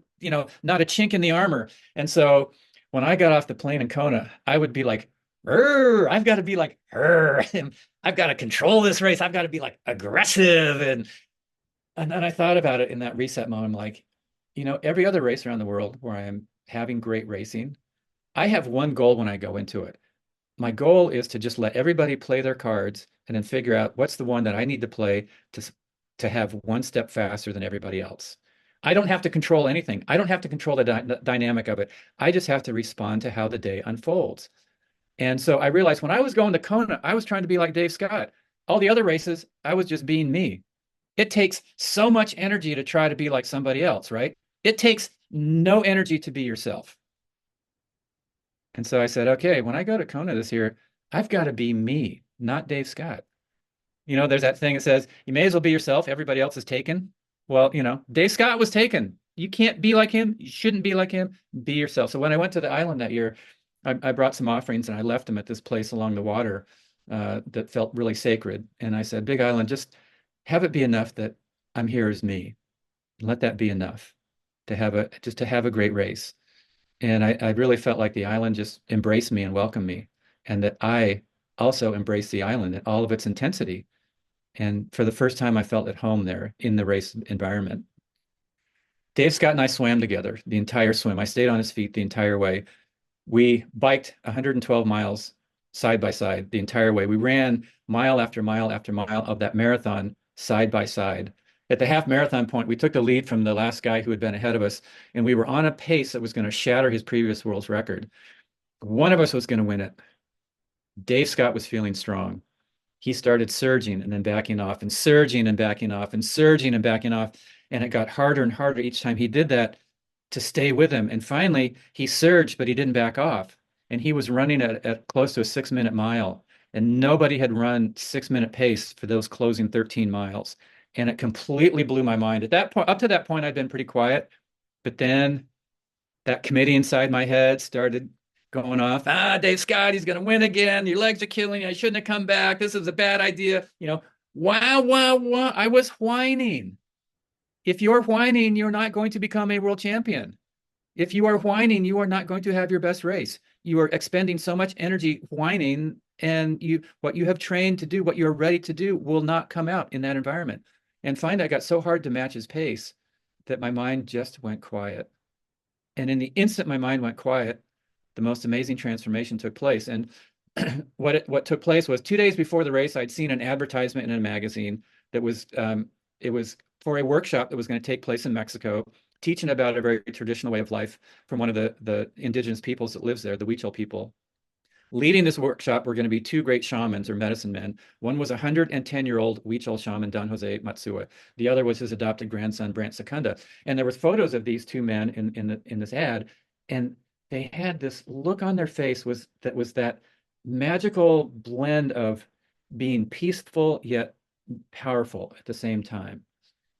not a chink in the armor. And so, when I got off the plane in Kona, I would be like, I've got to be like, I've got to control this race. I've got to be like aggressive. And then I thought about it in that reset moment. I'm like, every other race around the world where I'm having great racing, I have one goal when I go into it. My goal is to just let everybody play their cards and then figure out what's the one that I need to play to have one step faster than everybody else. I don't have to control anything. I don't have to control the dynamic of it. I just have to respond to how the day unfolds. And so I realized when I was going to Kona, I was trying to be like Dave Scott. All the other races, I was just being me. It takes so much energy to try to be like somebody else, right? It takes no energy to be yourself. And so I said, okay, when I go to Kona this year, I've got to be me, not Dave Scott. There's that thing that says you may as well be yourself. Everybody else is taken. Well, Dave Scott was taken. You can't be like him. You shouldn't be like him. Be yourself. So when I went to the island that year, I brought some offerings and I left them at this place along the water that felt really sacred. And I said, Big Island, just have it be enough that I'm here as me. Let that be enough to have a great race. And I really felt like the island just embraced me and welcomed me, and that I also embraced the island and all of its intensity. And for the first time, I felt at home there in the race environment. Dave Scott and I swam together the entire swim. I stayed on his feet the entire way. We biked 112 miles side by side the entire way. We ran mile after mile after mile of that marathon side by side. At the half marathon point, we took the lead from the last guy who had been ahead of us, and we were on a pace that was going to shatter his previous world's record. One of us was going to win it. Dave Scott was feeling strong. He started surging and then backing off and surging and backing off and surging and backing off. And it got harder and harder each time he did that to stay with him. And finally, he surged, but he didn't back off. And he was running at close to a 6 minute mile. And nobody had run 6 minute pace for those closing 13 miles. And it completely blew my mind. At that point, up to that point, I'd been pretty quiet. But then that committee inside my head started going off. Dave Scott, he's going to win again. Your legs are killing you. I shouldn't have come back. This is a bad idea. Wow, wow, wow. I was whining. If you're whining, you're not going to become a world champion. If you are whining, you are not going to have your best race. You are expending so much energy whining, and what you have trained to do, what you're ready to do, will not come out in that environment. And finally, I got so hard to match his pace that my mind just went quiet. And in the instant my mind went quiet, the most amazing transformation took place. And what took place was 2 days before the race, I'd seen an advertisement in a magazine that it was for a workshop that was going to take place in Mexico, teaching about a very traditional way of life from one of the indigenous peoples that lives there, the Huichol people. Leading this workshop were going to be two great shamans or medicine men. One was a 110-year-old Huichol shaman, Don Jose Matsua. The other was his adopted grandson, Brant Secunda. And there was photos of these two men in this ad, and they had this look on their face that was that magical blend of being peaceful yet powerful at the same time.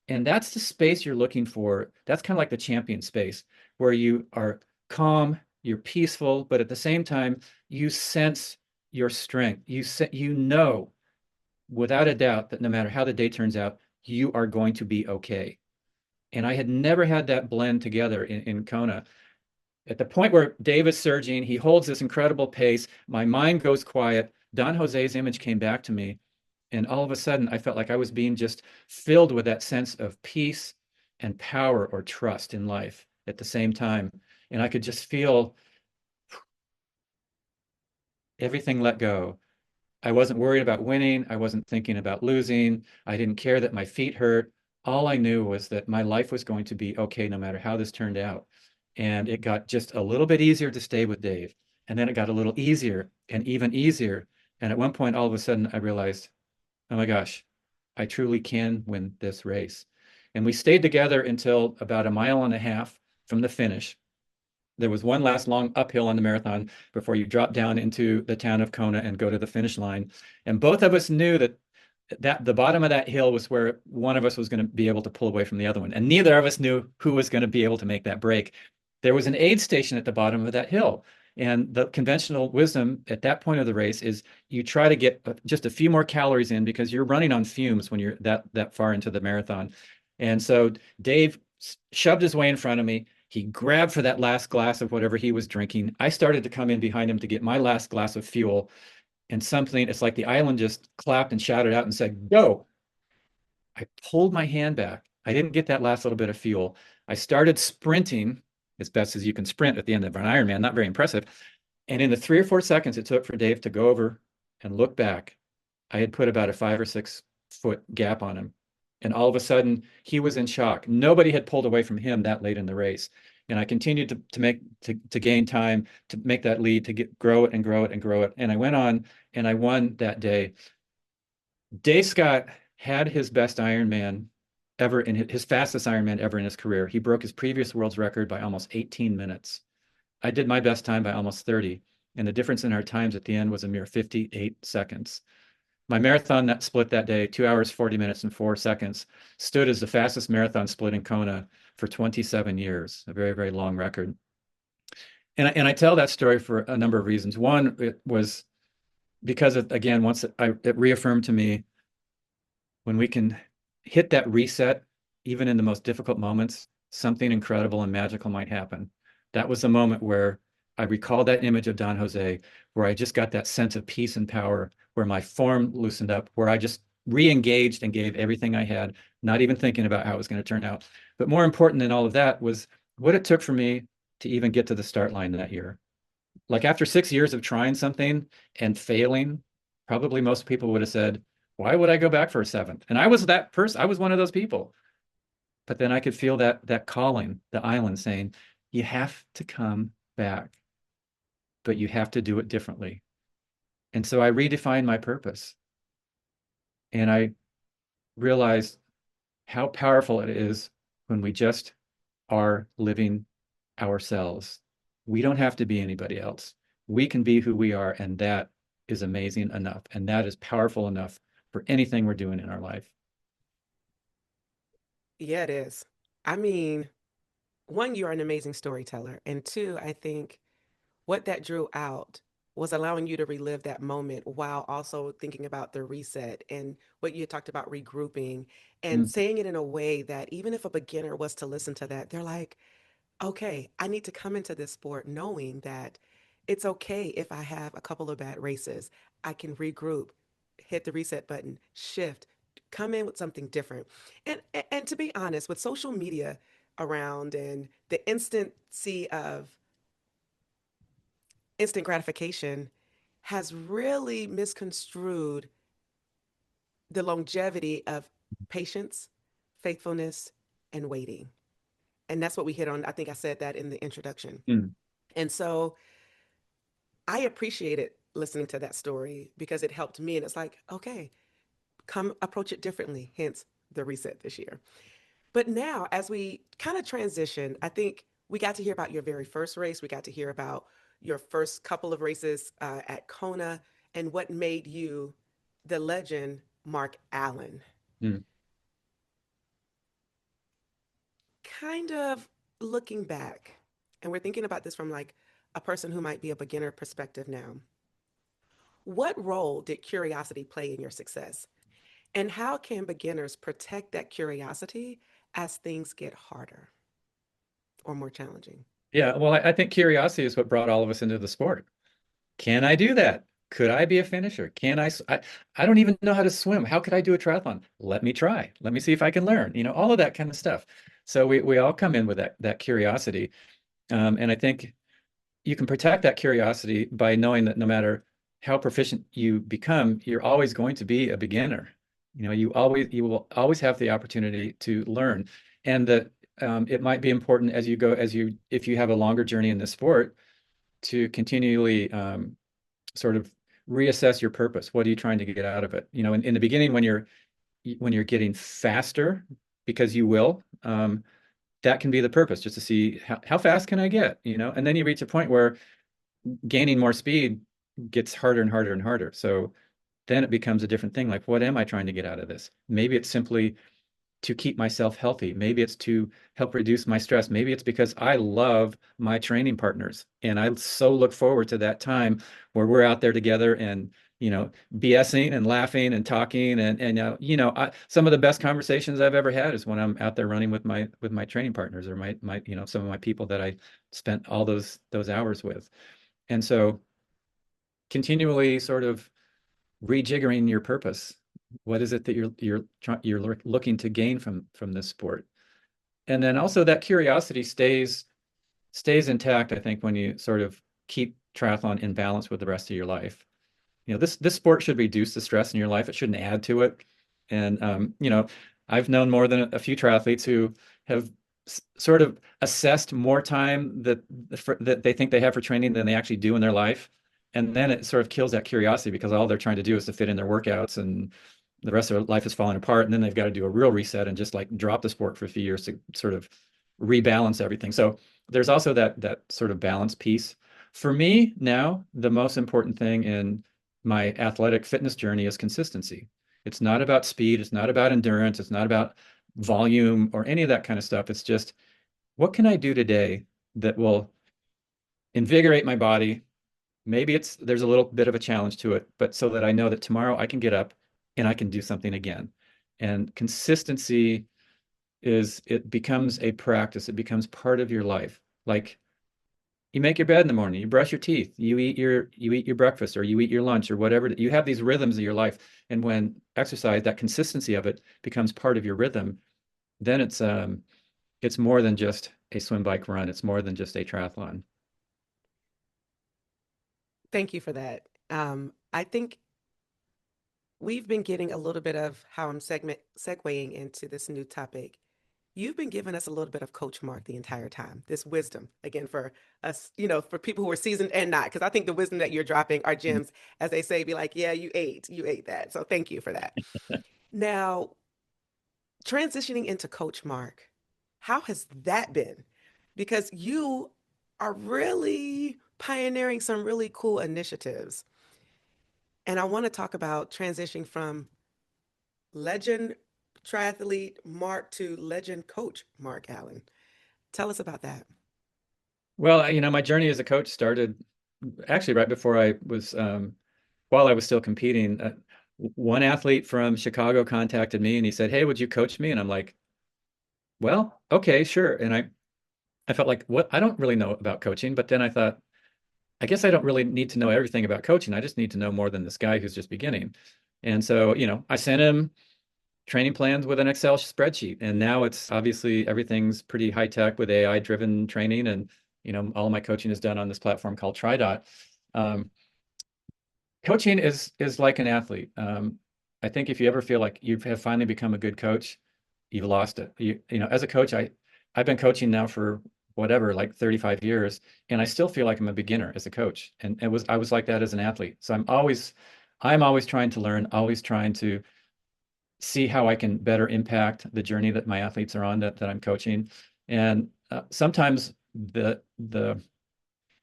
And that's the space you're looking for. That's kind of like the champion space where you are calm, you're peaceful, but at the same time, you sense your strength. You know without a doubt that no matter how the day turns out, you are going to be okay. And I had never had that blend together in Kona. At the point where Dave is surging, he holds this incredible pace. My mind goes quiet. Don Jose's image came back to me. And all of a sudden, I felt like I was being just filled with that sense of peace and power or trust in life at the same time. And I could just feel everything let go. I wasn't worried about winning. I wasn't thinking about losing. I didn't care that my feet hurt. All I knew was that my life was going to be okay no matter how this turned out. And it got just a little bit easier to stay with Dave. And then it got a little easier and even easier. And at one point, all of a sudden, I realized, oh my gosh, I truly can win this race. And we stayed together until about a mile and a half from the finish. There was one last long uphill on the marathon before you drop down into the town of Kona and go to the finish line. And both of us knew that the bottom of that hill was where one of us was going to be able to pull away from the other one. And neither of us knew who was going to be able to make that break. There was an aid station at the bottom of that hill. And the conventional wisdom at that point of the race is you try to get just a few more calories in because you're running on fumes when you're that far into the marathon. And so Dave shoved his way in front of me. He grabbed for that last glass of whatever he was drinking. I started to come in behind him to get my last glass of fuel. And it's like the island just clapped and shouted out and said, go. I pulled my hand back. I didn't get that last little bit of fuel. I started sprinting as best as you can sprint at the end of an Ironman, not very impressive. And in the 3 or 4 seconds it took for Dave to go over and look back, I had put about a 5 or 6 foot gap on him. And all of a sudden, he was in shock. Nobody had pulled away from him that late in the race. And I continued to gain time, to make that lead, to grow it and grow it and grow it. And I went on and I won that day. Dave Scott had his best Ironman ever in his fastest Ironman ever in his career. He broke his previous world's record by almost 18 minutes. I did my best time by almost 30. And the difference in our times at the end was a mere 58 seconds. My marathon that split that day, 2 hours, 40 minutes, and 4 seconds, stood as the fastest marathon split in Kona for 27 years, a very, very long record. And I tell that story for a number of reasons. One, it was because, again, once it reaffirmed to me when we can hit that reset, even in the most difficult moments, something incredible and magical might happen. That was the moment where I recalled that image of Don Jose, where I just got that sense of peace and power, where my form loosened up, where I just re-engaged and gave everything I had, not even thinking about how it was going to turn out. But more important than all of that was what it took for me to even get to the start line that year. Like after 6 years of trying something and failing, probably most people would have said, why would I go back for a seventh? And I was that person. I was one of those people. But then I could feel that calling, the island saying, you have to come back, but you have to do it differently. And so I redefined my purpose. And I realized how powerful it is when we just are living ourselves. We don't have to be anybody else. We can be who we are, and that is amazing enough. And that is powerful enough for anything we're doing in our life. Yeah, it is. I mean, one, you're an amazing storyteller. And two, I think what that drew out was allowing you to relive that moment while also thinking about the reset and what you talked about regrouping and Mm, saying it in a way that even if a beginner was to listen to that, they're like, okay, I need to come into this sport knowing that it's okay if I have a couple of bad races. I can regroup, hit the reset button, shift, come in with something different. And to be honest, with social media around and the instancy of instant gratification has really misconstrued the longevity of patience, faithfulness, and waiting. And that's what we hit on. I think I said that in the introduction. mm. And so I appreciated listening to that story because it helped me. And it's like, okay, come approach it differently, hence the reset this year. But now, as we kind of transition, I think we got to hear about your very first race. We got to hear about your first couple of races at Kona and what made you the legend, Mark Allen. Mm. Kind of looking back, and we're thinking about this from like a person who might be a beginner perspective now. What role did curiosity play in your success? And how can beginners protect that curiosity as things get harder or more challenging? Yeah, well, I think curiosity is what brought all of us into the sport. Can I do that? Could I be a finisher? I don't even know how to swim. How could I do a triathlon? Let me try. Let me see if I can learn, all of that kind of stuff. So we all come in with that curiosity. And I think you can protect that curiosity by knowing that no matter how proficient you become, you're always going to be a beginner. You will always have the opportunity to learn, and that it might be important as you go, if you have a longer journey in the sport, to continually sort of reassess your purpose. What are you trying to get out of it? In the beginning, when you're getting faster, because you will, that can be the purpose, just to see how fast can I get, and then you reach a point where gaining more speed gets harder and harder and harder. So then it becomes a different thing. Like, what am I trying to get out of this? Maybe it's simply to keep myself healthy. Maybe it's to help reduce my stress. Maybe it's because I love my training partners. And I so look forward to that time where we're out there together and, BSing and laughing and talking. Some of the best conversations I've ever had is when I'm out there running with my training partners, or some of my people that I spent all those hours with. And so continually sort of rejiggering your purpose, What is it that you're looking to gain from this sport? And then also that curiosity stays intact, I think, when you sort of keep triathlon in balance with the rest of your life. This sport should reduce the stress in your life. It shouldn't add to it. And I've known more than a few triathletes who have sort of assessed more time that they think they have for training than they actually do in their life. And then it sort of kills that curiosity because all they're trying to do is to fit in their workouts, and the rest of their life is falling apart. And then they've got to do a real reset and just like drop the sport for a few years to sort of rebalance everything. So there's also that sort of balance piece. For me now, the most important thing in my athletic fitness journey is consistency. It's not about speed. It's not about endurance. It's not about volume or any of that kind of stuff. It's just, what can I do today that will invigorate my body? Maybe there's a little bit of a challenge to it, but so that I know that tomorrow I can get up and I can do something again. And consistency it becomes a practice. It becomes part of your life. Like, you make your bed in the morning, you brush your teeth, you eat your breakfast, or you eat your lunch, or whatever. You have these rhythms of your life. And when exercise, that consistency of it becomes part of your rhythm, then it's more than just a swim, bike, run. It's more than just a triathlon. Thank you for that. I think we've been getting a little bit of how I'm segueing into this new topic. You've been giving us a little bit of Coach Mark the entire time, this wisdom, again, for us, for people who are seasoned and not, because I think the wisdom that you're dropping are gems, as they say, be like, yeah, you ate that. So thank you for that. Now, transitioning into Coach Mark, how has that been? Because you are really pioneering some really cool initiatives. And I want to talk about transitioning from legend triathlete Mark to legend coach Mark Allen. Tell us about that. Well, my journey as a coach started actually right before while I was still competing. One athlete from Chicago contacted me and he said, "Hey, would you coach me?" And I'm like, "Well, okay, sure." And I felt like, what? I don't really know about coaching, but then I thought, I guess I don't really need to know everything about coaching. I just need to know more than this guy who's just beginning. And so, I sent him training plans with an Excel spreadsheet. And now it's obviously everything's pretty high tech with AI driven training. And, all my coaching is done on this platform called TriDot. Um, Coaching is like an athlete. I think if you ever feel like you have finally become a good coach, you've lost it. As a coach, I've been coaching now for whatever, like 35 years, and I still feel like I'm a beginner as a coach. And I was like that as an athlete. So I'm always trying to learn, always trying to see how I can better impact the journey that my athletes are on that I'm coaching. And sometimes the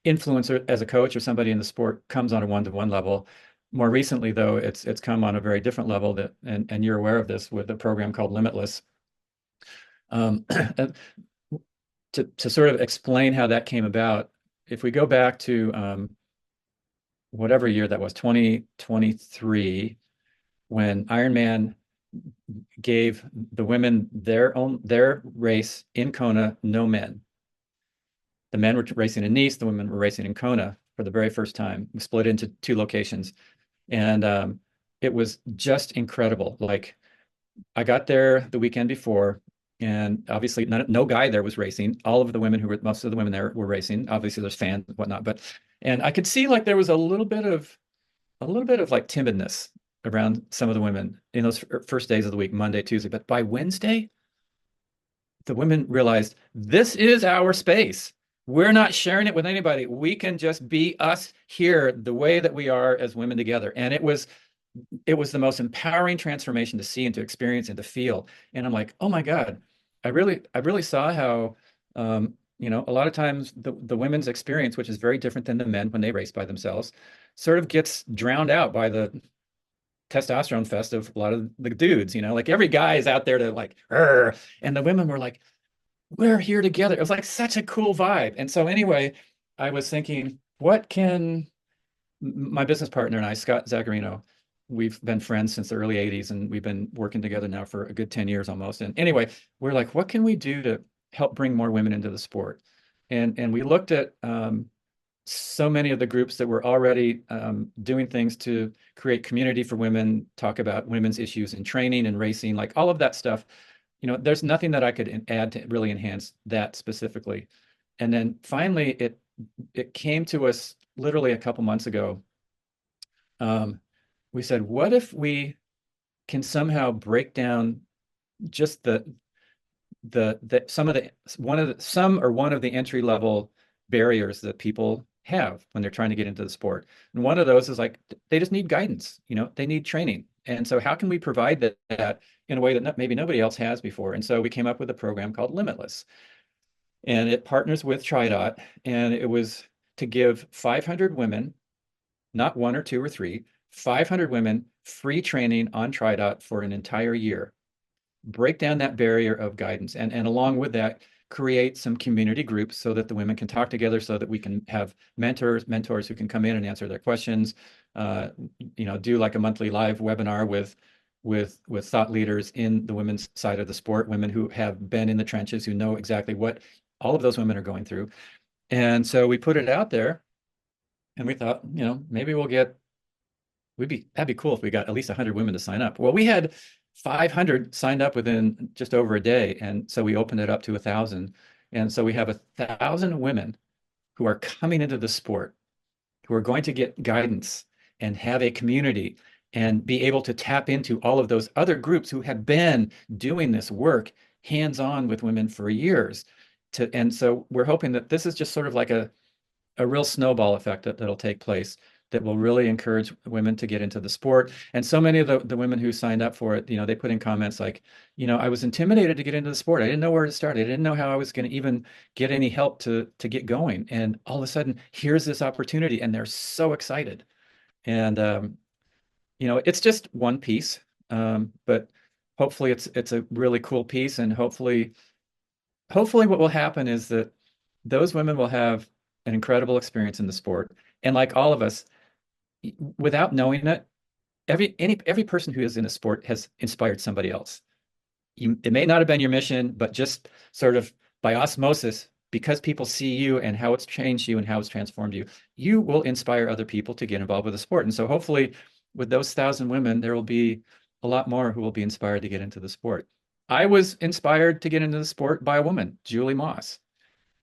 influencer as a coach or somebody in the sport comes on a one-to-one level. More recently, though, it's come on a very different level and you're aware of this with a program called Limitless. Um, to sort of explain how that came about, if we go back to whatever year that was, 2023, when Ironman gave the women their race in Kona, no men. The men were racing in Nice, the women were racing in Kona for the very first time. We split into two locations, and it was just incredible. Like, I got there the weekend before, and obviously no guy there was racing. All of the women most of the women there were racing. Obviously, there's fans and whatnot, and I could see like there was a little bit of like timidness around some of the women in those first days of the week, Monday, Tuesday. But by Wednesday, the women realized this is our space. We're not sharing it with anybody. We can just be us here the way that we are as women together. And it was the most empowering transformation to see and to experience and to feel. And I'm like, oh my God, I really saw how a lot of times the women's experience, which is very different than the men when they race by themselves, sort of gets drowned out by the testosterone fest of a lot of the dudes, like every guy is out there to like, "Arr," and the women were like, we're here together. It was like such a cool vibe. And so anyway, I was thinking, what can my business partner and I, Scott Zaccarino, we've been friends since the early 80s and we've been working together now for a good 10 years almost. And anyway, we're like, what can we do to help bring more women into the sport? And we looked at so many of the groups that were already doing things to create community for women, talk about women's issues in training and racing, like all of that stuff. There's nothing that I could add to really enhance that specifically. And then finally, it came to us literally a couple months ago. Um, we said, what if we can somehow break down just the some of the one of the some or one of the entry level barriers that people have when they're trying to get into the sport. And one of those is like they just need guidance, they need training. And so how can we provide that in a way that maybe nobody else has before? And so we came up with a program called Limitless. And it partners with TriDot, and it was to give 500 women, not one or two or three, 500 women free training on TriDot for an entire year. Break down that barrier of guidance, and along with that, create some community groups so that the women can talk together, so that we can have mentors who can come in and answer their questions. Do like a monthly live webinar with thought leaders in the women's side of the sport, women who have been in the trenches, who know exactly what all of those women are going through. And so we put it out there, and we thought, maybe that'd be cool if we got at least 100 women to sign up. Well, we had 500 signed up within just over a day. And so we opened it up to 1,000. And so we have 1,000 women who are coming into the sport, who are going to get guidance and have a community and be able to tap into all of those other groups who have been doing this work hands-on with women for years. And so we're hoping that this is just sort of like a real snowball effect that'll take place, that will really encourage women to get into the sport. And so many of the women who signed up for it, they put in comments like, I was intimidated to get into the sport. I didn't know where to start. I didn't know how I was going to even get any help to get going. And all of a sudden, here's this opportunity, and they're so excited. And it's just one piece, but hopefully it's a really cool piece, and hopefully what will happen is that those women will have an incredible experience in the sport. And like all of us, without knowing it, every person who is in a sport has inspired somebody else. It may not have been your mission, but just sort of by osmosis, because people see you and how it's changed you and how it's transformed you, you will inspire other people to get involved with the sport. And so hopefully with those 1,000 women, there will be a lot more who will be inspired to get into the sport. I was inspired to get into the sport by a woman, Julie Moss.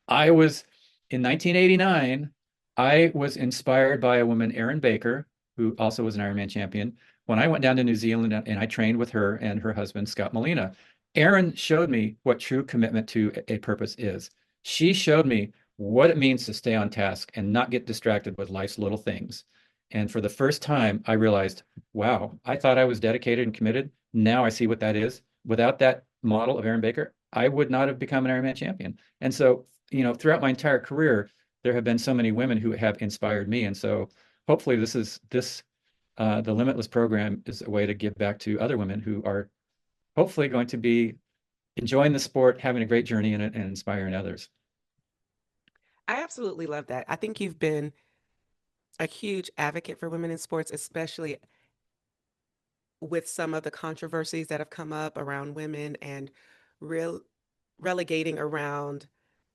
I was in 1989, I was inspired by a woman, Erin Baker, who also was an Ironman champion. When I went down to New Zealand and I trained with her and her husband, Scott Molina, Erin showed me what true commitment to a purpose is. She showed me what it means to stay on task and not get distracted with life's little things. And for the first time, I realized, wow, I thought I was dedicated and committed. Now I see what that is. Without that model of Erin Baker, I would not have become an Ironman champion. And so, throughout my entire career, there have been so many women who have inspired me. And so hopefully the Limitless program is a way to give back to other women who are hopefully going to be enjoying the sport, having a great journey in it, and inspiring others. I absolutely love that. I think you've been a huge advocate for women in sports, especially with some of the controversies that have come up around women and real relegating around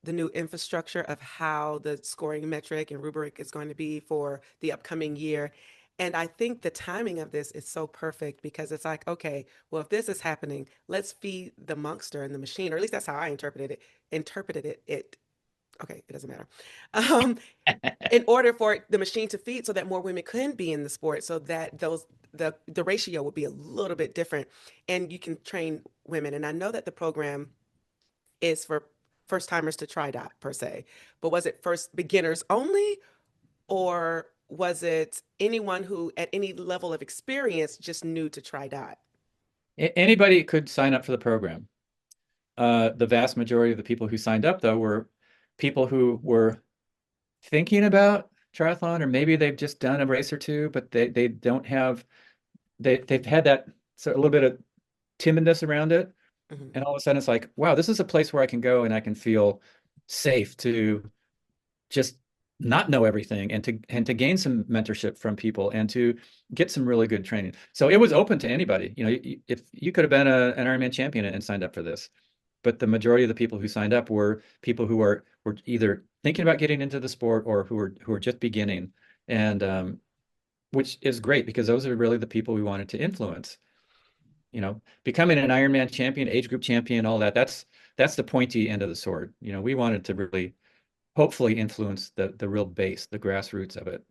the new infrastructure of how the scoring metric and rubric is going to be for the upcoming year. And I think the timing of this is so perfect because it's like, okay, well, if this is happening, let's feed the monkster and the machine, or at least that's how I interpreted it. Okay, it doesn't matter. Um, in order for the machine to feed so that more women can be in the sport so that the ratio would be a little bit different and you can train women. And I know that the program is for first timers to try dot per se, but was it first beginners only, or was it anyone who at any level of experience just new to try dot? Anybody could sign up for the program. The vast majority of the people who signed up, though, were people who were thinking about triathlon, or maybe they've just done a race or two, but they don't have they've had that a little bit of timidness around it. Mhm. And all of a sudden it's like, wow, this is a place where I can go and I can feel safe to just not know everything, and to gain some mentorship from people and to get some really good training. So it was open to anybody. If you could have been an Ironman champion and signed up for this, but the majority of the people who signed up were people who are who are either thinking about getting into the sport or who are just beginning. And which is great because those are really the people we wanted to influence. Becoming an Ironman champion, age group champion, all that, that's the pointy end of the sword. We wanted to really hopefully influence the real base, the grassroots of it.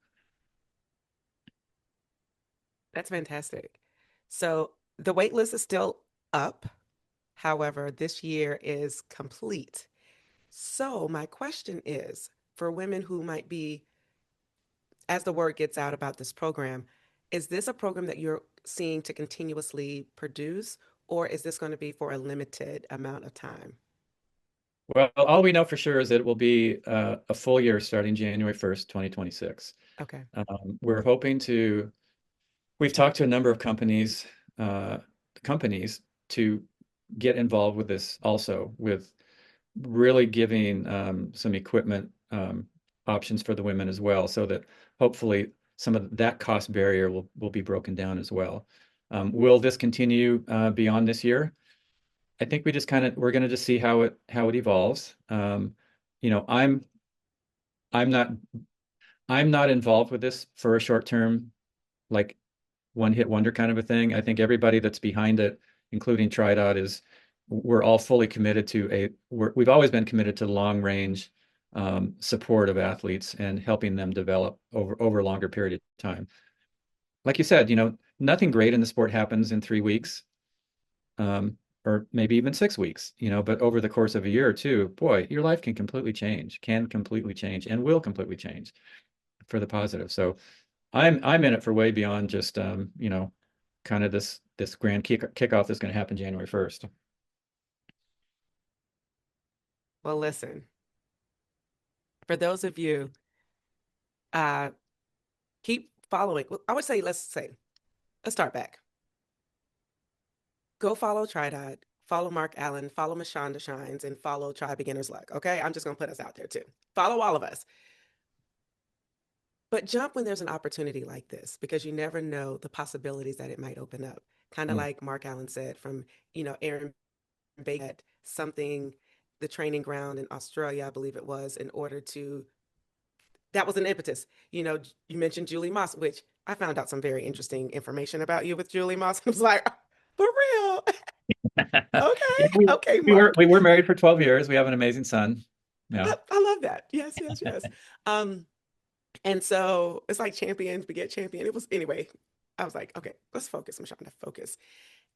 That's fantastic. So the wait list is still up. However, this year is complete. So my question is for women who might be, as the word gets out about this program, is this a program that you're seeing to continuously produce, or is this going to be for a limited amount of time? Well, all we know for sure is that it will be a full year starting January 1st, 2026. Okay. We're hoping we've talked to a number of uh, companies to get involved with this also, with really giving some equipment options for the women as well, so that hopefully some of that cost barrier will be broken down as well. Will this continue beyond this year? I think we're going to just see how it evolves. You know, I'm not I'm not involved with this for a short term, like one hit wonder kind of a thing. I think everybody that's behind it, including TriDot, we're all fully committed we've always been committed to long range support of athletes and helping them develop over a longer period of time. Like you said, nothing great in the sport happens in 3 weeks, or maybe even 6 weeks, but over the course of a year or two, boy, your life can completely change, and will completely change for the positive. So I'm in it for way beyond just kind of this grand kickoff that's going to happen January 1st. Well, listen, for those of you, uh, keep following. Well, I would say, let's start back. Go follow TriDot, follow Mark Allen, follow Mashonda Shines, and follow Try Beginner's Luck. Okay. I'm just going to put us out there too. Follow all of us. But jump when there's an opportunity like this because you never know the possibilities that it might open up. Kind of Mm. like Mark Allen said from, Aaron Baker at something, the training ground in Australia, I believe it was, in order to, that was an impetus. You mentioned Julie Moss, which I found out some very interesting information about you with Julie Moss. I was like, for real? Yeah, Okay. Okay, we were Mark. we were married for 12 years. We have an amazing son. Yeah. I love that. Yes, yes, yes. Um, And so it's like champions beget champion. It was anyway. I was like, okay, let's focus. I'm trying to focus.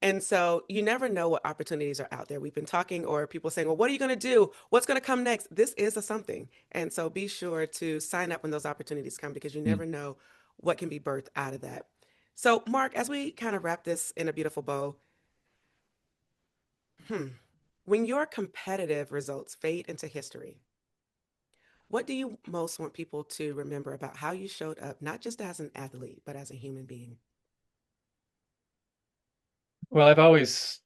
And so you never know what opportunities are out there. We've been talking, or people saying, well, what are you going to do? What's going to come next? This is a something. And so be sure to sign up when those opportunities come because you Mm. never know what can be birthed out of that. So, Mark, as we kind of wrap this in a beautiful bow, hmm, when your competitive results fade into history, what do you most want people to remember about how you showed up, not just as an athlete, but as a human being? Well, I've always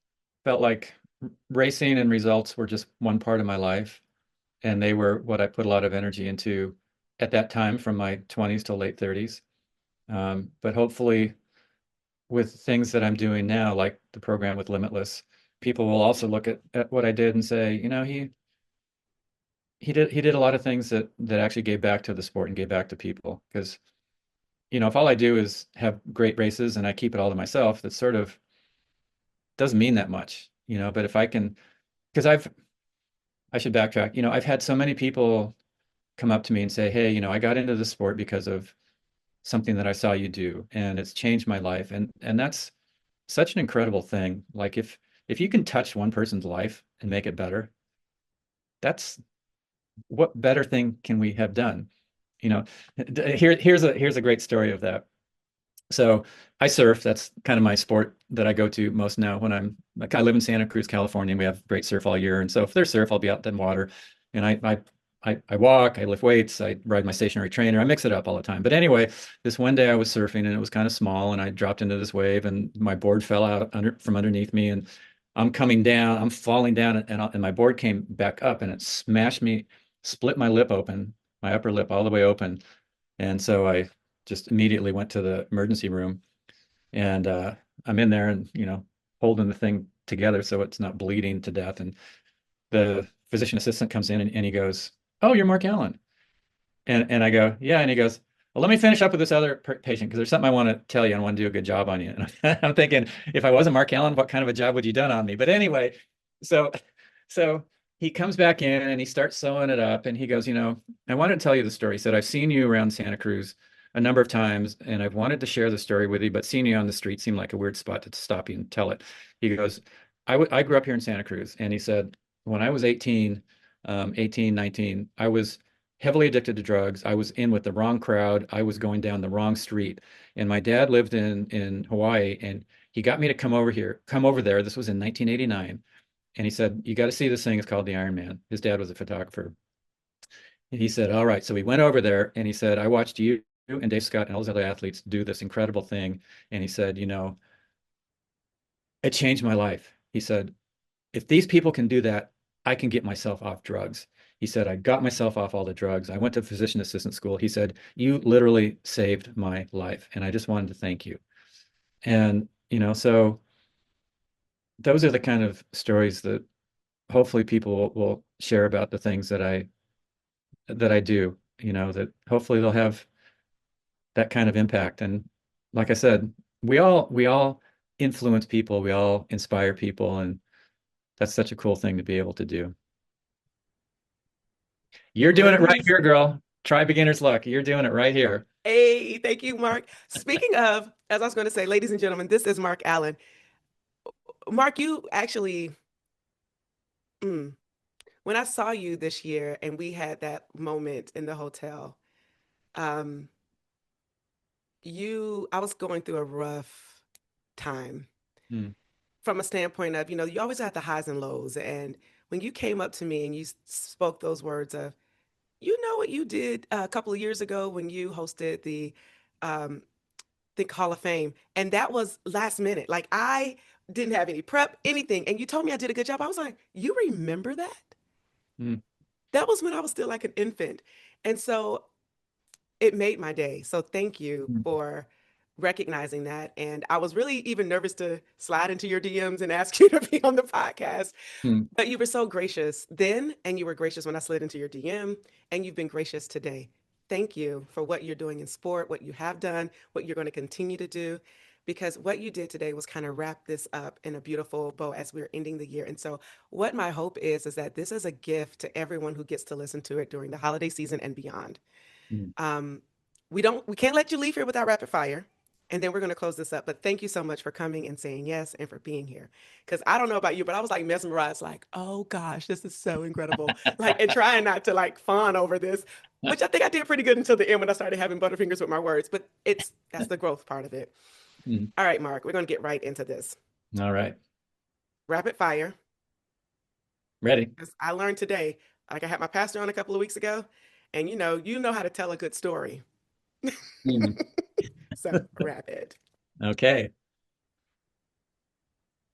felt like racing and results were just one part of my life, and they were what I put a lot of energy into at that time from my 20s to late 30s. But hopefully, with things that I'm doing now, like the program with Limitless, people will also look at what I did and say, he did a lot of things that actually gave back to the sport and gave back to people. Because, if all I do is have great races and I keep it all to myself, that sort of doesn't mean that much, But if I can, because I should backtrack, I've had so many people come up to me and say, hey, I got into the sport because of something that I saw you do, and it's changed my life. And that's such an incredible thing. Like if you can touch one person's life and make it better, that's what better thing can we have done? You know, here's a great story of that. So I surf. That's kind of my sport that I go to most now when I'm like I live in Santa Cruz, California, and we have great surf all year. And so if there's surf, I'll be out in water. And I walk, I lift weights, I ride my stationary trainer. I mix it up all the time. But anyway, this one day I was surfing and it was kind of small, and I dropped into this wave and my board fell out from underneath me, and I'm coming down, I'm falling down, and my board came back up and it smashed me, split my lip open, my upper lip all the way open. And so I just immediately went to the emergency room, and I'm in there and, holding the thing together so it's not bleeding to death. And the physician assistant comes in, and he goes, oh, you're Mark Allen. And I go, yeah. And he goes, well, let me finish up with this other patient because there's something I want to tell you. I want to do a good job on you. And I'm thinking, if I wasn't Mark Allen, what kind of a job would you done on me? But anyway, so so he comes back in and he starts sewing it up. And he goes, I wanted to tell you the story. He said, I've seen you around Santa Cruz a number of times, and I've wanted to share the story with you, but seeing you on the street seemed like a weird spot to stop you and tell it. He goes, I grew up here in Santa Cruz. And he said, when I was 18, 18, 19, I was heavily addicted to drugs. I was in with the wrong crowd. I was going down the wrong street. And my dad lived in Hawaii, and he got me to come over there. This was in 1989. And he said, you got to see this thing. It's called the Ironman. His dad was a photographer. And he said, all right. So we went over there, and he said, I watched you and Dave Scott and all those other athletes do this incredible thing. And he said, it changed my life. He said, if these people can do that, I can get myself off drugs. He said, I got myself off all the drugs. I went to physician assistant school. He said, you literally saved my life. And I just wanted to thank you. And, so those are the kind of stories that hopefully people will share about the things that I do, that hopefully they'll have that kind of impact. And like I said, we all influence people, we all inspire people, and that's such a cool thing to be able to do. You're doing it right Ladies, here, girl. Try beginner's luck. You're doing it right here. hey, thank you, Mark. Speaking of, as I was going to say, ladies and gentlemen, this is Mark Allen. Mark, you actually, mm, when I saw you this year and we had that moment in the hotel, um, I was going through a rough time Mm, from a standpoint of, you always have the highs and lows. And when you came up to me and you spoke those words of, you know what you did a couple of years ago when you hosted the um, think Hall of Fame, and that was last minute. Like I didn't have any prep, anything, and you told me I did a good job. I was like, you remember that? mm, That was when I was still like an infant, and so it made my day. So thank you mm, for recognizing that. And I was really even nervous to slide into your DMs and ask you to be on the podcast. mm, But you were so gracious then, and you were gracious when I slid into your DM, and you've been gracious today. Thank you for what you're doing in sport, what you have done, what you're going to continue to do, because what you did today was kind of wrap this up in a beautiful bow as we're ending the year. And so, what my hope is that this is a gift to everyone who gets to listen to it during the holiday season and beyond. mm. Um, we can't let you leave here without rapid fire. And then we're going to close this up. But thank you so much for coming and saying yes and for being here. Because I don't know about you, but I was like mesmerized, like, oh gosh, this is so incredible. Like, and trying not to like fawn over this, which I think I did pretty good until the end when I started having butterfingers with my words. But that's the growth part of it. Mm. All right, Mark, we're going to get right into this. All right. Rapid fire. Ready? Because I learned today, like I had my pastor on a couple of weeks ago, and you know how to tell a good story. Mm. So rapid. Okay.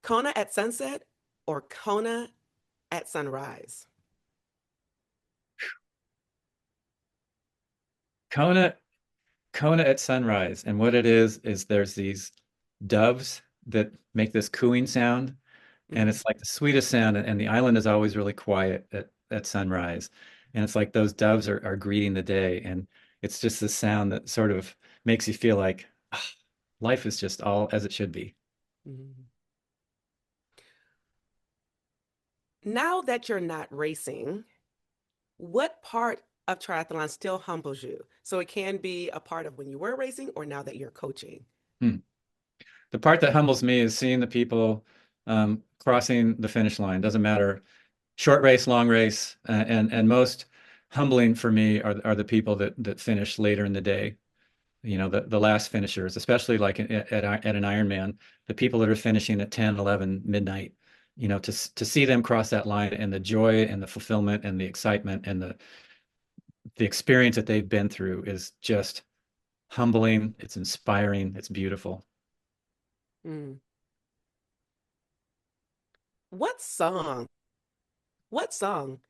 Kona at sunset or Kona at sunrise? Kona, Kona at sunrise. And what it is there's these doves that make this cooing sound. And Mm-hmm. it's like the sweetest sound. And the island is always really quiet at sunrise. And it's like those doves are greeting the day. And it's just this sound that sort of makes you feel like life is just all as it should be. Mm-hmm. Now that you're not racing, what part of triathlon still humbles you? So it can be a part of when you were racing or now that you're coaching. Hmm. The part that humbles me is seeing the people crossing the finish line. Doesn't matter, short race, long race, and most humbling for me are the people that finish later in the day. The last finishers, especially like at an Ironman, the people that are finishing at 10, 11 midnight. To see them cross that line and the joy and the fulfillment and the excitement and the experience that they've been through is just humbling. It's inspiring. It's beautiful. Mm. What song, what song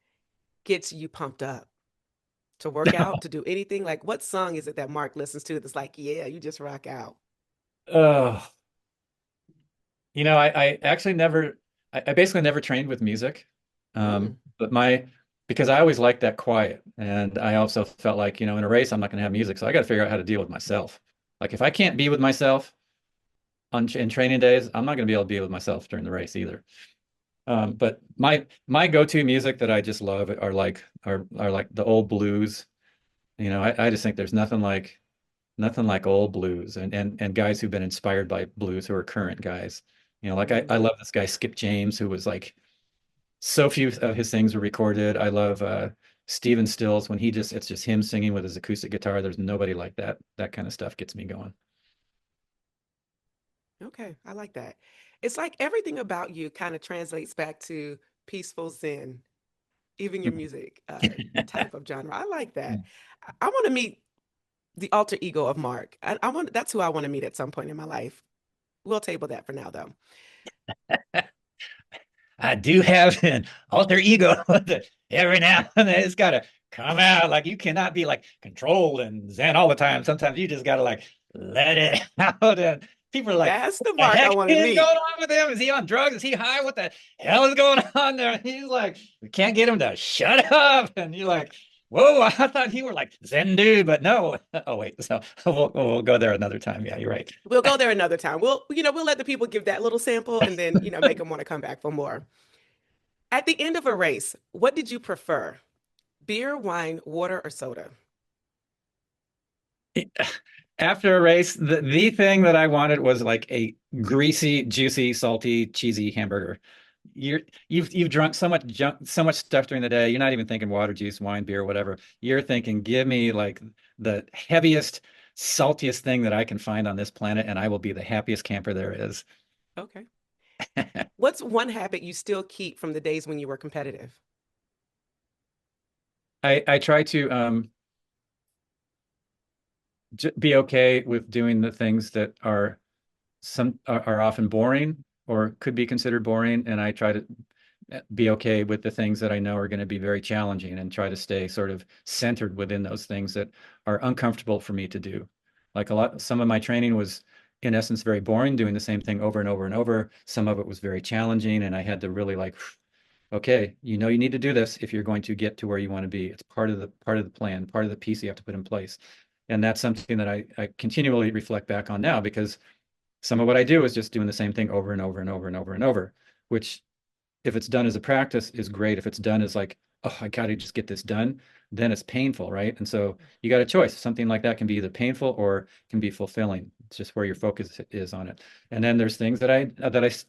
gets you pumped up to work out, to do anything? Like what song is it that Mark listens to that's like, yeah, you just rock out? Oh, I actually never, I basically never trained with music. Mm. But my because I always liked that quiet. And I also felt like, in a race, I'm not going to have music. So I got to figure out how to deal with myself. Like if I can't be with myself in training days, I'm not going to be able to be with myself during the race either. But my go-to music that I just love are like the old blues. I just think there's nothing like old blues and guys who've been inspired by blues who are current guys. Like I Mm. love this guy Skip James who was like so few of his things were recorded. I love Stephen Stills when it's just him singing with his acoustic guitar. There's nobody like that. That kind of stuff gets me going. Okay, I like that. It's like everything about you kind of translates back to peaceful zen, even your music type of genre. I like that. I want to meet the alter ego of Mark. I want that's who I want to meet at some point in my life. We'll table that for now, though. I do have an alter ego that every now and then it's got to come out. Like you cannot be like controlled and zen all the time. Sometimes you just got to like let it out. And people are like, That's what the the Mark I heck want to is going meet. on with him? Is he on drugs? Is he high? What the hell is going on there? And he's like, we can't get him to shut up. And you're like, whoa, I thought you were like Zen dude, but no. Oh, wait. So we'll go there another time. Yeah, you're right. We'll go there another time. We'll let the people give that little sample and then, make them want to come back for more. At the end of a race, what did you prefer? Beer, wine, water, or soda? After a race, the thing that I wanted was like a greasy, juicy, salty, cheesy hamburger. You've drunk so much junk, so much stuff during the day. You're not even thinking water, juice, wine, beer, whatever. You're thinking, give me like the heaviest, saltiest thing that I can find on this planet, and I will be the happiest camper there is. Okay. What's one habit you still keep from the days when you were competitive? I try to be okay with doing the things that are often boring or could be considered boring, and I try to be okay with the things that I know are going to be very challenging and try to stay sort of centered within those things that are uncomfortable for me to do. Like some of my training was in essence very boring, doing the same thing over and over and over. Some of it was very challenging, and I had to really like, okay, you need to do this if you're going to get to where you want to be. It's part of the plan, part of the piece you have to put in place. And that's something that I continually reflect back on now because some of what I do is just doing the same thing over and over and over and over and over, which if it's done as a practice is great. If it's done as like, oh, I got to just get this done, then it's painful, right? And so you got a choice. Something like that can be either painful or can be fulfilling. It's just where your focus is on it. And then there's things that I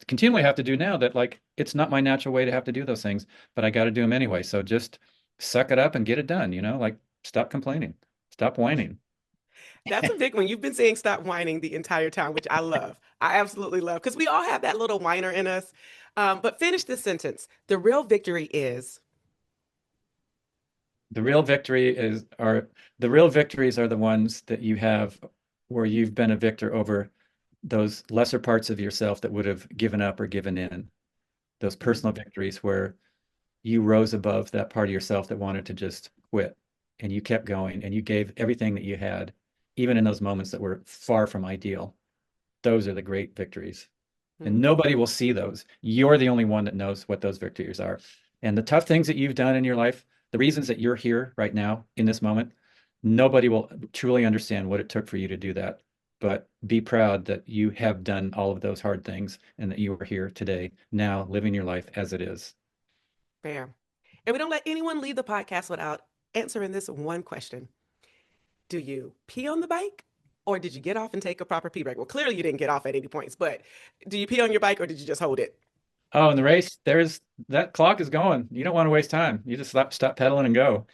continually have to do now that like it's not my natural way to have to do those things, but I got to do them anyway. So just suck it up and get it done, like stop complaining, stop whining. That's a big one. You've been saying stop whining the entire time, which I love. I absolutely love because we all have that little whiner in us. But finish this sentence. The real victory is are the real victories are the ones that you have where you've been a victor over those lesser parts of yourself that would have given up or given in. Those personal Mhm. victories where you rose above that part of yourself that wanted to just quit and you kept going and you gave everything that you had, even in those moments that were far from ideal. Those are the great victories. And Mhm. nobody will see those. You're the only one that knows what those victories are. And the tough things that you've done in your life, the reasons that you're here right now in this moment, nobody will truly understand what it took for you to do that. But be proud that you have done all of those hard things and that you are here today, now living your life as it is. Fair. And we don't let anyone leave the podcast without answering this one question. Do you pee on the bike or did you get off and take a proper pee break? Well, clearly you didn't get off at any points, but do you pee on your bike or did you just hold it? Oh, in the race, there's that clock is going. You don't want to waste time. You just stop pedaling and go.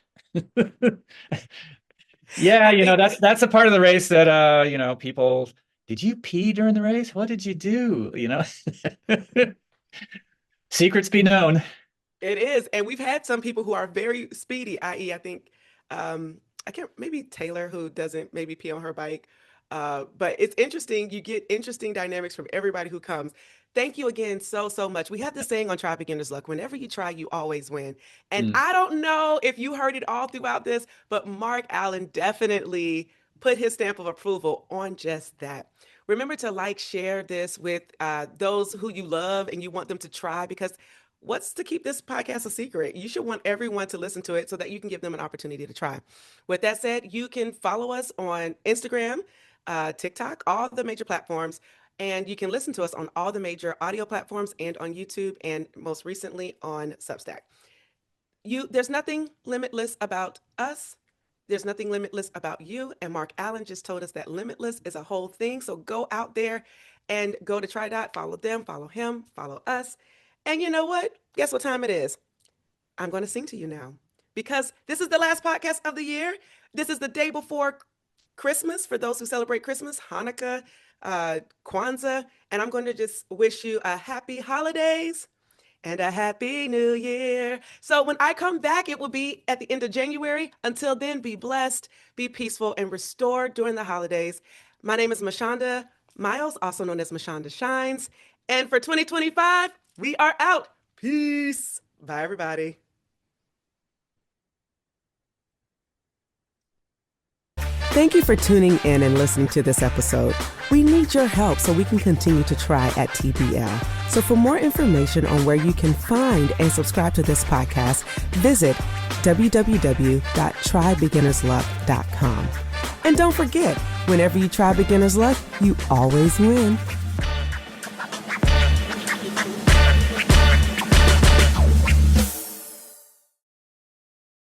Yeah, I think that's a part of the race that people, did you pee during the race? What did you do? Secrets be known. it is. And we've had some people who are very speedy, i.e., I think, I can't, maybe Taylor, who doesn't maybe pee on her bike. But it's interesting. You get interesting dynamics from everybody who comes. Thank you again so, so much. We have this saying on Try Beginner's Luck, whenever you try, you always win. And Mm. I don't know if you heard it all throughout this, but Mark Allen definitely put his stamp of approval on just that. Remember to like, share this with those who you love and you want them to try because what's to keep this podcast a secret? You should want everyone to listen to it so that you can give them an opportunity to try. With that said, you can follow us on Instagram, TikTok, all the major platforms. And you can listen to us on all the major audio platforms and on YouTube, and most recently on Substack. There's nothing limitless about us. There's nothing limitless about you. And Mark Allen just told us that limitless is a whole thing. So go out there and go to TriDot, follow them, follow him, follow us. And you know what? Guess what time it is? I'm going to sing to you now because this is the last podcast of the year. This is the day before Christmas for those who celebrate Christmas, Hanukkah, Kwanzaa. And I'm going to just wish you a happy holidays and a happy new year. So when I come back, it will be at the end of January. Until then, be blessed, be peaceful, and restored during the holidays. My name is Mashonda Miles, also known as Mashonda Shines. And for 2025, we are out. Peace. Bye, everybody. Thank you for tuning in and listening to this episode. We need your help so we can continue to try at TBL. So for more information on where you can find and subscribe to this podcast, visit www.trybeginnersluck.com. And don't forget, whenever you try beginner's luck, you always win.